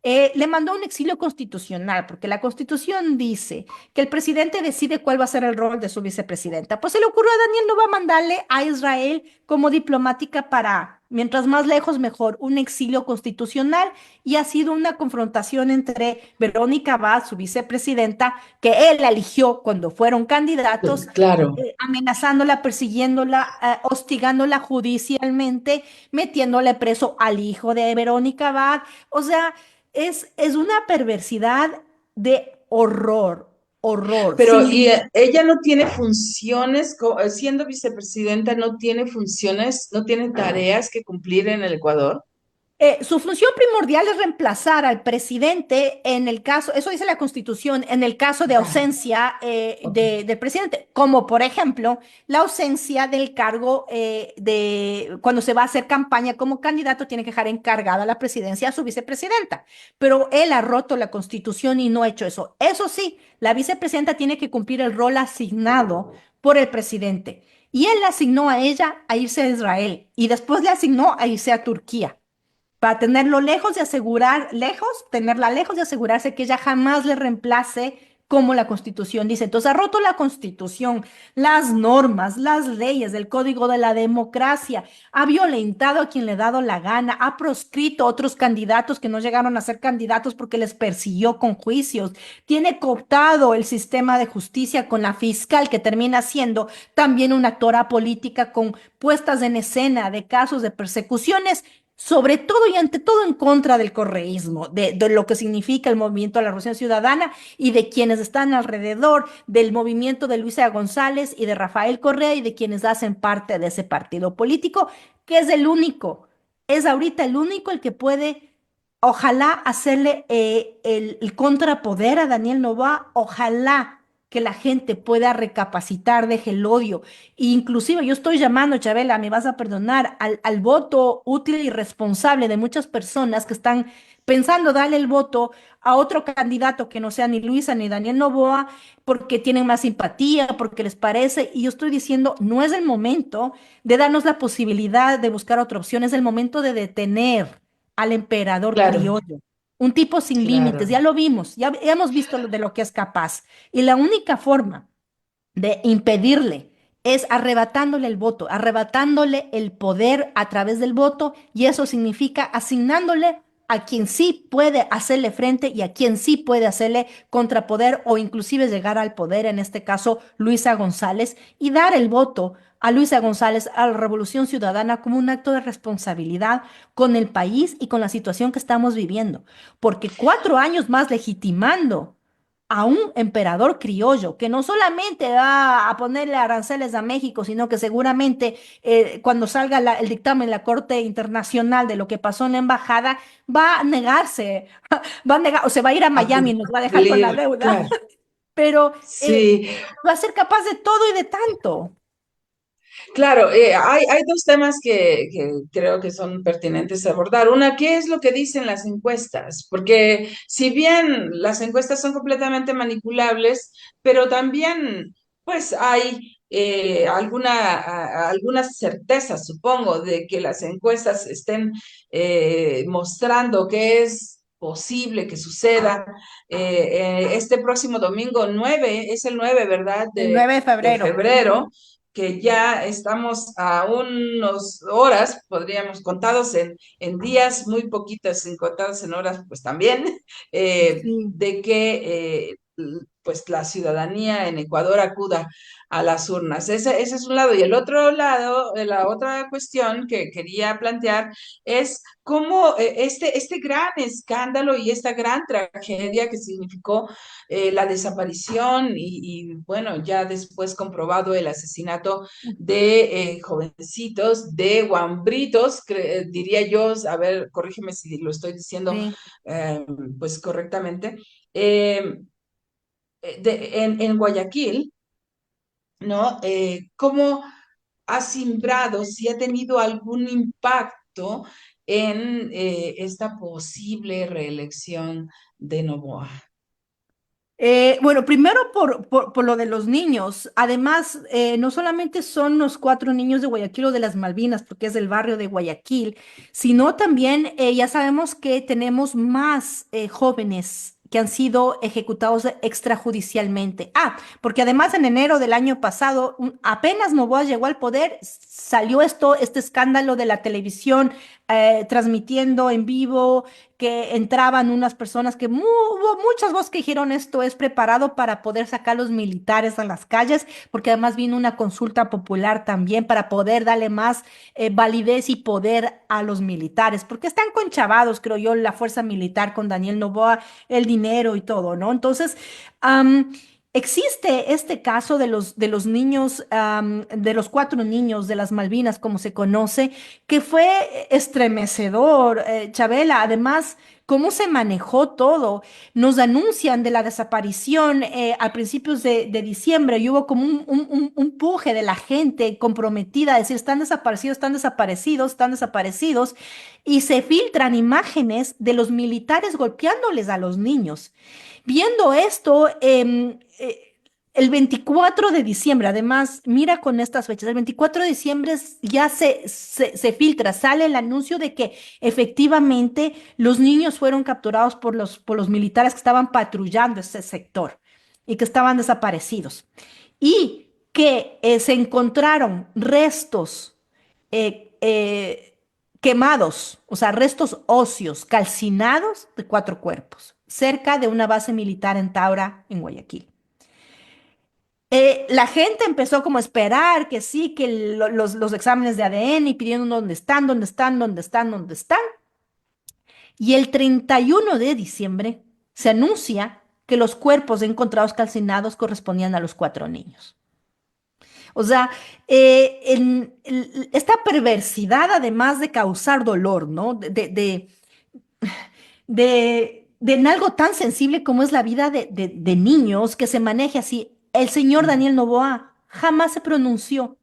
Le mandó un exilio constitucional, porque la Constitución dice que el presidente decide cuál va a ser el rol de su vicepresidenta. Pues se le ocurrió a Daniel no va a mandarle a Israel como diplomática para, mientras más lejos mejor, un exilio constitucional y ha sido una confrontación entre Verónica Abad, su vicepresidenta, que él la eligió cuando fueron candidatos, Claro. amenazándola, persiguiéndola, hostigándola judicialmente, metiéndole preso al hijo de Verónica Abad. O sea, es una perversidad de horror, horror, Pero, sin ¿y límite. ella no tiene funciones, siendo vicepresidenta, no tiene funciones, no tiene tareas que cumplir en el Ecuador? Su función primordial es reemplazar al presidente en el caso, eso dice la Constitución, en el caso de Ya, ausencia ok. del presidente, como por ejemplo la ausencia del cargo de cuando se va a hacer campaña como candidato, tiene que dejar encargada la presidencia a su vicepresidenta. Pero él ha roto la Constitución y no ha hecho eso. Eso sí, la vicepresidenta tiene que cumplir el rol asignado por el presidente. Y él le asignó a ella a irse a Israel y después le asignó a irse a Turquía para tenerlo lejos de asegurar, lejos, tenerla lejos de asegurarse que ella jamás le reemplace como la Constitución dice. Entonces ha roto la Constitución, las normas, las leyes, el código de la democracia, ha violentado a quien le ha dado la gana, ha proscrito a otros candidatos que no llegaron a ser candidatos porque les persiguió con juicios, tiene cooptado el sistema de justicia con la fiscal que termina siendo también una actora política con puestas en escena de casos de persecuciones sobre todo y ante todo en contra del correísmo, de lo que significa el movimiento de la Revolución Ciudadana y de quienes están alrededor del movimiento de Luisa González y de Rafael Correa y de quienes hacen parte de ese partido político, que es el único, es ahorita el único el que puede, ojalá, hacerle el contrapoder a Daniel Noboa, ojalá que la gente pueda recapacitar, deje el odio. Inclusive yo estoy llamando, Chabela, me vas a perdonar, al voto útil y responsable de muchas personas que están pensando darle el voto a otro candidato que no sea ni Luisa ni Daniel Noboa, porque tienen más simpatía, porque les parece. Y yo estoy diciendo, no es el momento de darnos la posibilidad de buscar otra opción, es el momento de detener al emperador Claro, criollo. Un tipo sin límites, claro. ya lo vimos, ya hemos visto de lo que es capaz. Y la única forma de impedirle es arrebatándole el voto, arrebatándole el poder a través del voto y eso significa asignándole a quien sí puede hacerle frente y a quien sí puede hacerle contrapoder o inclusive llegar al poder, en este caso Luisa González, y dar el voto a Luisa González, a la Revolución Ciudadana, como un acto de responsabilidad con el país y con la situación que estamos viviendo. Porque 4 años más legitimando a un emperador criollo que no solamente va a ponerle aranceles a México, sino que seguramente cuando salga el dictamen en la Corte Internacional de lo que pasó en la embajada, va a negarse, va a negar, o se va a ir a A Miami y nos va a dejar con la cumplir, deuda, claro. pero Sí, va a ser capaz de todo y de tanto. Claro, hay dos temas que creo que son pertinentes a abordar. Una, ¿qué es lo que dicen las encuestas? Porque si bien las encuestas son completamente manipulables, pero también pues hay algunas certezas, supongo, de que las encuestas estén mostrando que es posible que suceda. Este próximo domingo 9 es el 9, ¿verdad? El 9 de De febrero. febrero, que ya estamos a unas horas, podríamos, contados en días, muy poquitas, contados en horas, pues también, Sí. de que pues la ciudadanía en Ecuador acuda a las urnas. Ese es un lado. Y el otro lado, la otra cuestión que quería plantear es cómo este gran escándalo y esta gran tragedia que significó la desaparición bueno, ya después comprobado el asesinato de jovencitos, de guambritos, diría yo, a ver, corrígeme si lo estoy diciendo Sí. eh, pues correctamente, eh, en Guayaquil, ¿no? ¿Cómo ha simbrado, si ha tenido algún impacto en esta posible reelección de Noboa? Bueno, primero por lo de los niños. Además, no solamente son los 4 niños de Guayaquil o de las Malvinas, porque es del barrio de Guayaquil, sino también ya sabemos que tenemos más jóvenes que han sido ejecutados extrajudicialmente. Ah, porque además en enero del año pasado, apenas Noboa llegó al poder, salió este escándalo de la televisión transmitiendo en vivo que entraban unas personas que hubo muchas voces que dijeron esto es preparado para poder sacar a los militares a las calles, porque además vino una consulta popular también para poder darle más validez y poder a los militares, porque están conchavados, creo yo, la fuerza militar con Daniel Noboa, el dinero y todo, ¿no? Entonces, am, existe este caso de los niños, de los 4 niños de las Malvinas, como se conoce, que fue estremecedor, Chabela. Además, cómo se manejó todo. Nos anuncian de la desaparición a principios de diciembre y hubo como un puje de la gente comprometida a decir, están desaparecidos, están desaparecidos, están desaparecidos. Y se filtran imágenes de los militares golpeándoles a los niños. Viendo esto, el 24 de diciembre, además, mira con estas fechas, el 24 de diciembre ya se filtra, sale el anuncio de que efectivamente los niños fueron capturados por los militares que estaban patrullando ese sector y que estaban desaparecidos. Y que se encontraron restos quemados, o sea, restos óseos calcinados de 4 cuerpos, cerca de una base militar en Taura, en Guayaquil. La gente empezó como a esperar que sí, que los exámenes de ADN y pidiendo dónde están, dónde están, dónde están, dónde están. Y el 31 de diciembre se anuncia que los cuerpos encontrados calcinados correspondían a los 4 niños. O sea, esta perversidad, además de causar dolor, ¿no? En algo tan sensible como es la vida de niños, que se maneje así. El señor Daniel Noboa jamás se pronunció.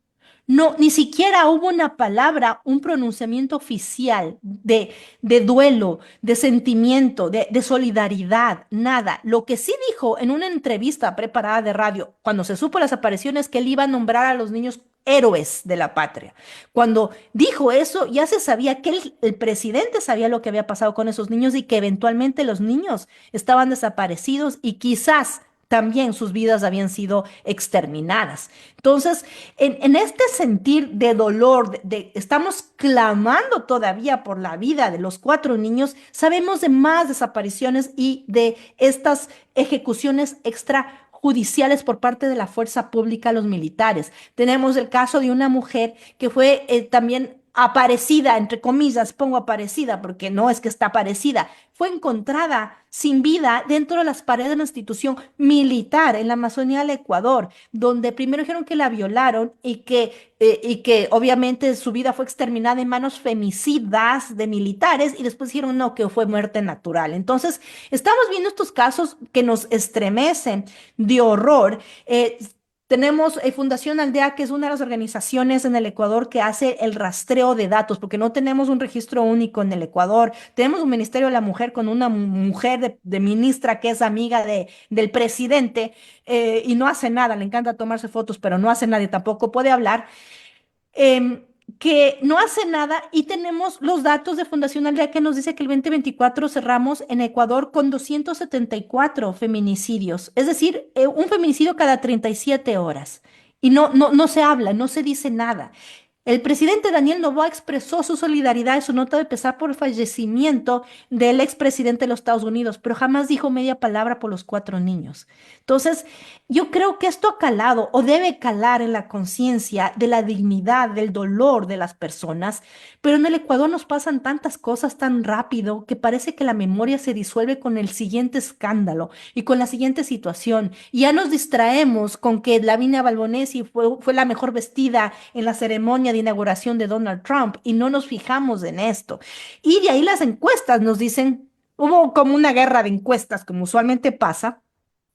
No, ni siquiera hubo una palabra, un pronunciamiento oficial de duelo, de sentimiento, de solidaridad, nada. Lo que sí dijo en una entrevista preparada de radio, cuando se supo las apariciones, que él iba a nombrar a los niños héroes de la patria. Cuando dijo eso, ya se sabía que el presidente sabía lo que había pasado con esos niños y que eventualmente los niños estaban desaparecidos y quizás también sus vidas habían sido exterminadas. Entonces, en este sentir de dolor, estamos clamando todavía por la vida de los 4 niños, sabemos de más desapariciones y de estas ejecuciones extrajudiciales por parte de la fuerza pública, los militares. Tenemos el caso de una mujer que fue también aparecida, entre comillas, pongo aparecida porque no es que está aparecida, fue encontrada sin vida dentro de las paredes de una institución militar en la Amazonía del Ecuador, donde primero dijeron que la violaron y que obviamente su vida fue exterminada en manos femicidas de militares y después dijeron no, que fue muerte natural. Entonces, estamos viendo estos casos que nos estremecen de horror. Tenemos Fundación Aldea, que es una de las organizaciones en el Ecuador que hace el rastreo de datos, porque no tenemos un registro único en el Ecuador. Tenemos un Ministerio de la Mujer con una mujer de ministra que es amiga del presidente y no hace nada, le encanta tomarse fotos, pero no hace nada y tampoco puede hablar em, que no hace nada y tenemos los datos de Fundación Aldea que nos dice que el 2024 cerramos en Ecuador con 274 feminicidios, es decir, un feminicidio cada 37 horas. Y no se habla, no se dice nada. El presidente Daniel Noboa expresó su solidaridad en su nota de pesar por el fallecimiento del expresidente de los Estados Unidos, pero jamás dijo media palabra por los 4 niños. Entonces, yo creo que esto ha calado o debe calar en la conciencia de la dignidad, del dolor de las personas, pero en el Ecuador nos pasan tantas cosas tan rápido que parece que la memoria se disuelve con el siguiente escándalo y con la siguiente situación. Y ya nos distraemos con que Lavinia Balbonesi fue la mejor vestida en la ceremonia de inauguración de Donald Trump y no nos fijamos en esto. Y de ahí las encuestas nos dicen, hubo como una guerra de encuestas, como usualmente pasa.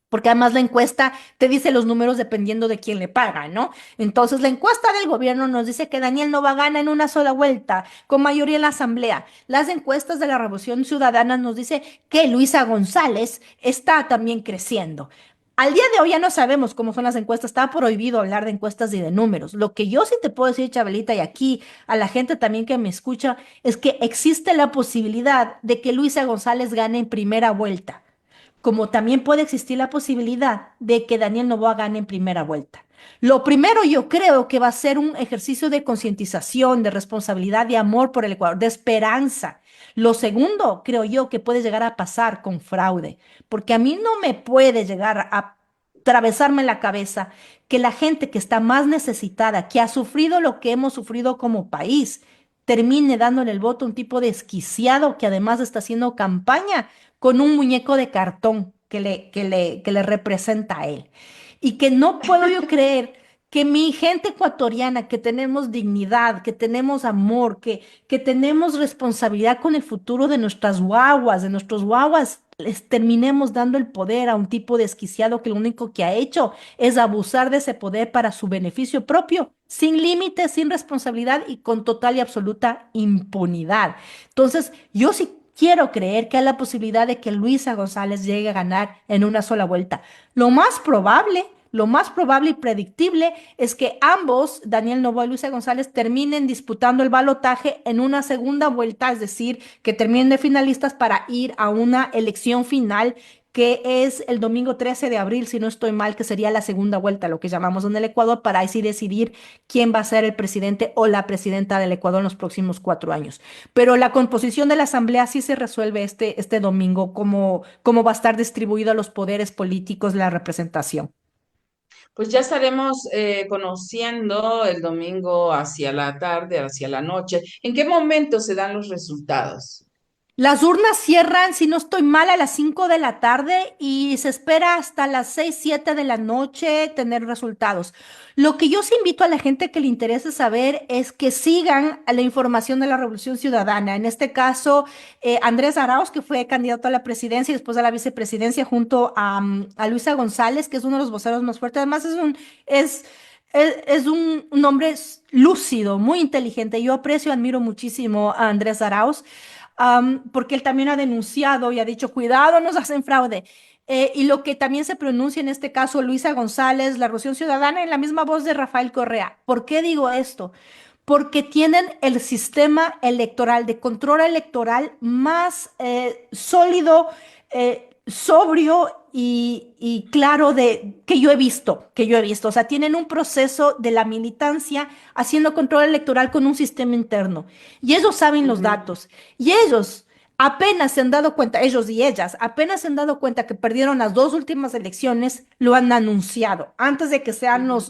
Porque además la encuesta te dice los números dependiendo de quién le paga, ¿no? Entonces la encuesta del gobierno nos dice que Daniel Nova gana en una sola vuelta, con mayoría en la asamblea. Las encuestas de la Revolución Ciudadana nos dice que Luisa González está también creciendo. Al día de hoy ya no sabemos cómo son las encuestas, está prohibido hablar de encuestas y de números. Lo que yo sí te puedo decir, Chabelita, y aquí a la gente también que me escucha, es que existe la posibilidad de que Luisa González gane en primera vuelta, como también puede existir la posibilidad de que Daniel Noboa gane en primera vuelta. Lo primero yo creo que va a ser un ejercicio de concientización, de responsabilidad, de amor por el Ecuador, de esperanza. Lo segundo, creo yo, que puede llegar a pasar con fraude, porque a mí no me puede llegar a atravesarme la cabeza que la gente que está más necesitada, que ha sufrido lo que hemos sufrido como país, termine dándole el voto a un tipo desquiciado que además está haciendo campaña con un muñeco de cartón que le representa a él. Y que no puedo yo creer que mi gente ecuatoriana, que tenemos dignidad, que tenemos amor, que tenemos responsabilidad con el futuro de nuestras guaguas, de nuestros guaguas, les terminemos dando el poder a un tipo desquiciado que lo único que ha hecho es abusar de ese poder para su beneficio propio, sin límites, sin responsabilidad y con total y absoluta impunidad. Entonces, yo sí quiero creer que hay la posibilidad de que Luisa González llegue a ganar en una sola vuelta. Lo más probable y predictible es que ambos, Daniel Noboa y Luisa González, terminen disputando el balotaje en una segunda vuelta, es decir, que terminen de finalistas para ir a una elección final que es el domingo 13 de abril, si no estoy mal, que sería la segunda vuelta, lo que llamamos en el Ecuador, para así decidir quién va a ser el presidente o la presidenta del Ecuador en los próximos 4 años. Pero la composición de la Asamblea sí se resuelve este domingo, cómo va a estar distribuido los poderes políticos, la representación. Pues ya estaremos conociendo el domingo hacia la tarde, hacia la noche. ¿En qué momento se dan los resultados? Las urnas cierran, si no estoy mal, a las 5 de la tarde y se espera hasta las 6, 7 de la noche tener resultados. Lo que yo sí invito a la gente que le interese saber es que sigan a la información de la Revolución Ciudadana. En este caso, Andrés Arauz, que fue candidato a la presidencia y después a la vicepresidencia, junto a Luisa González, que es uno de los voceros más fuertes. Además, es un hombre lúcido, muy inteligente. Yo aprecio y admiro muchísimo a Andrés Arauz, porque él también ha denunciado y ha dicho, cuidado, nos hacen fraude. Y lo que también se pronuncia en este caso, Luisa González, la Revolución Ciudadana, en la misma voz de Rafael Correa. ¿Por qué digo esto? Porque tienen el sistema electoral, de control electoral más sólido, sobrio y claro que yo he visto. O sea, tienen un proceso de la militancia haciendo control electoral con un sistema interno. Y ellos saben los Ujú. datos. Y ellos apenas se han dado cuenta, ellos y ellas, apenas se han dado cuenta que perdieron las dos últimas elecciones, lo han anunciado, antes de que sean Ujú.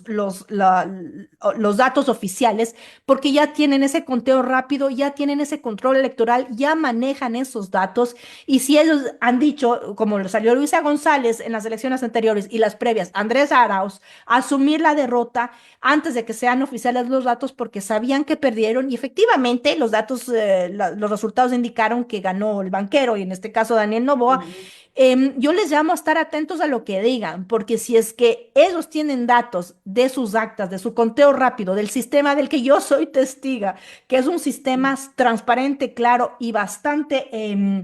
los datos oficiales, porque ya tienen ese conteo rápido, ya tienen ese control electoral, ya manejan esos datos. Y si ellos han dicho, como lo salió Luisa González en las elecciones anteriores y las previas, Andrés Arauz, asumir la derrota antes de que sean oficiales los datos porque sabían que perdieron y efectivamente los datos, los resultados indicaron que ganó el banquero y en este caso Daniel Noboa. Ujú. Yo les llamo a estar atentos a lo que digan, porque si es que ellos tienen datos de sus actas, de su conteo rápido, del sistema del que yo soy testiga, que es un sistema transparente, claro y bastante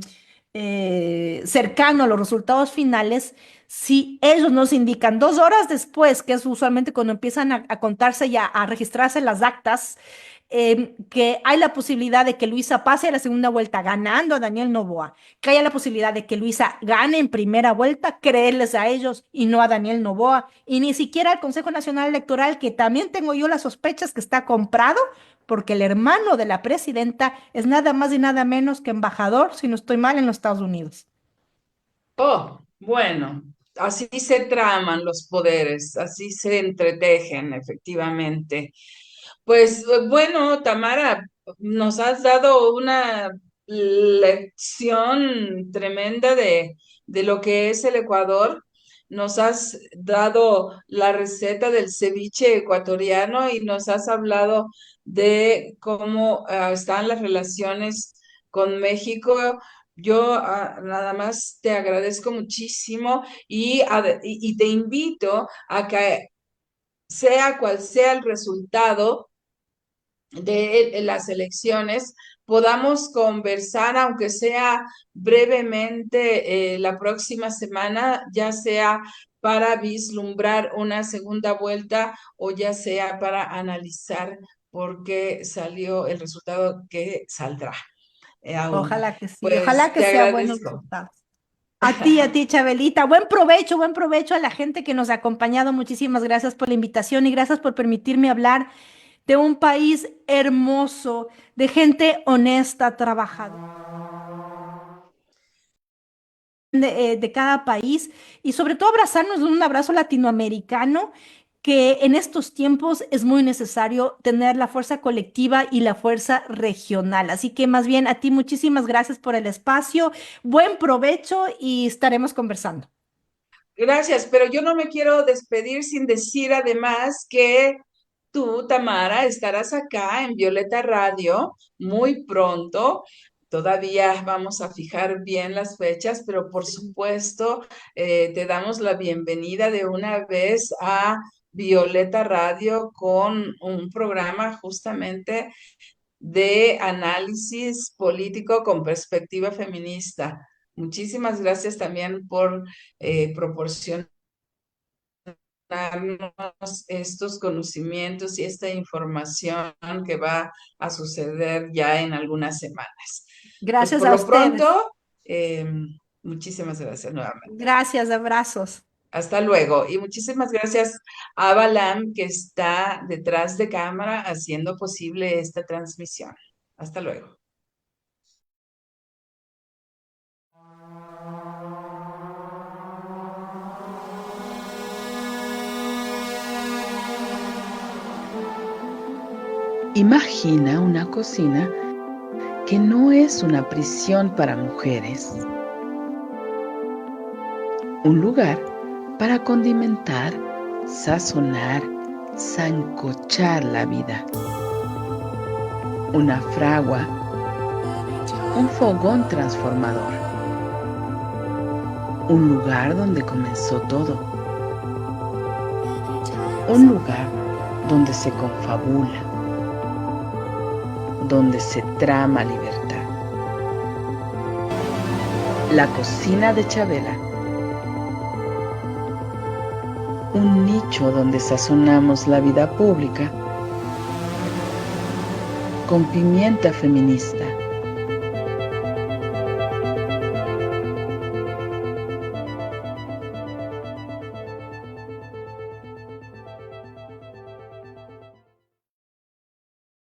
cercano a los resultados finales, si ellos nos indican 2 horas después, que es usualmente cuando empiezan a contarse y a registrarse las actas, que hay la posibilidad de que Luisa pase a la segunda vuelta ganando a Daniel Noboa, que haya la posibilidad de que Luisa gane en primera vuelta, creerles a ellos y no a Daniel Noboa, y ni siquiera al Consejo Nacional Electoral, que también tengo yo las sospechas que está comprado, porque el hermano de la presidenta es nada más y nada menos que embajador, si no estoy mal, en los Estados Unidos. Oh, bueno, así se traman los poderes, así se entretejen, efectivamente. Pues bueno, Tamara, nos has dado una lección tremenda de lo que es el Ecuador. Nos has dado la receta del ceviche ecuatoriano y nos has hablado de cómo están las relaciones con México. Yo nada más te agradezco muchísimo y te invito a que sea cual sea el resultado de las elecciones, podamos conversar, aunque sea brevemente, la próxima semana, ya sea para vislumbrar una segunda vuelta o ya sea para analizar por qué salió el resultado que saldrá aún. Ojalá que sí, Pues ojalá que te sea buenos agradezco. resultados. A ti, Chabelita. Buen provecho a la gente que nos ha acompañado. Muchísimas gracias por la invitación y gracias por permitirme hablar de un país hermoso, de gente honesta, trabajadora de cada país y sobre todo abrazarnos en un abrazo latinoamericano que en estos tiempos es muy necesario tener la fuerza colectiva y la fuerza regional. Así que más bien a ti muchísimas gracias por el espacio, buen provecho y estaremos conversando. Gracias, pero yo no me quiero despedir sin decir además que tú, Tamara, estarás acá en Violeta Radio muy pronto. Todavía vamos a fijar bien las fechas, pero por supuesto te damos la bienvenida de una vez a Violeta Radio con un programa justamente de análisis político con perspectiva feminista. Muchísimas gracias también por proporcionarnos estos conocimientos y esta información que va a suceder ya en algunas semanas. Pues Gracias por a lo ustedes. pronto, muchísimas gracias nuevamente. Gracias, abrazos. Hasta luego. Y muchísimas gracias a Balam, que está detrás de cámara haciendo posible esta transmisión. Hasta luego. Imagina una cocina que no es una prisión para mujeres, un lugar para condimentar, sazonar, sancochar la vida, una fragua, un fogón transformador, un lugar donde comenzó todo, un lugar donde se confabula, donde se trama libertad. La cocina de Chabela, un nicho donde sazonamos la vida pública con pimienta feminista.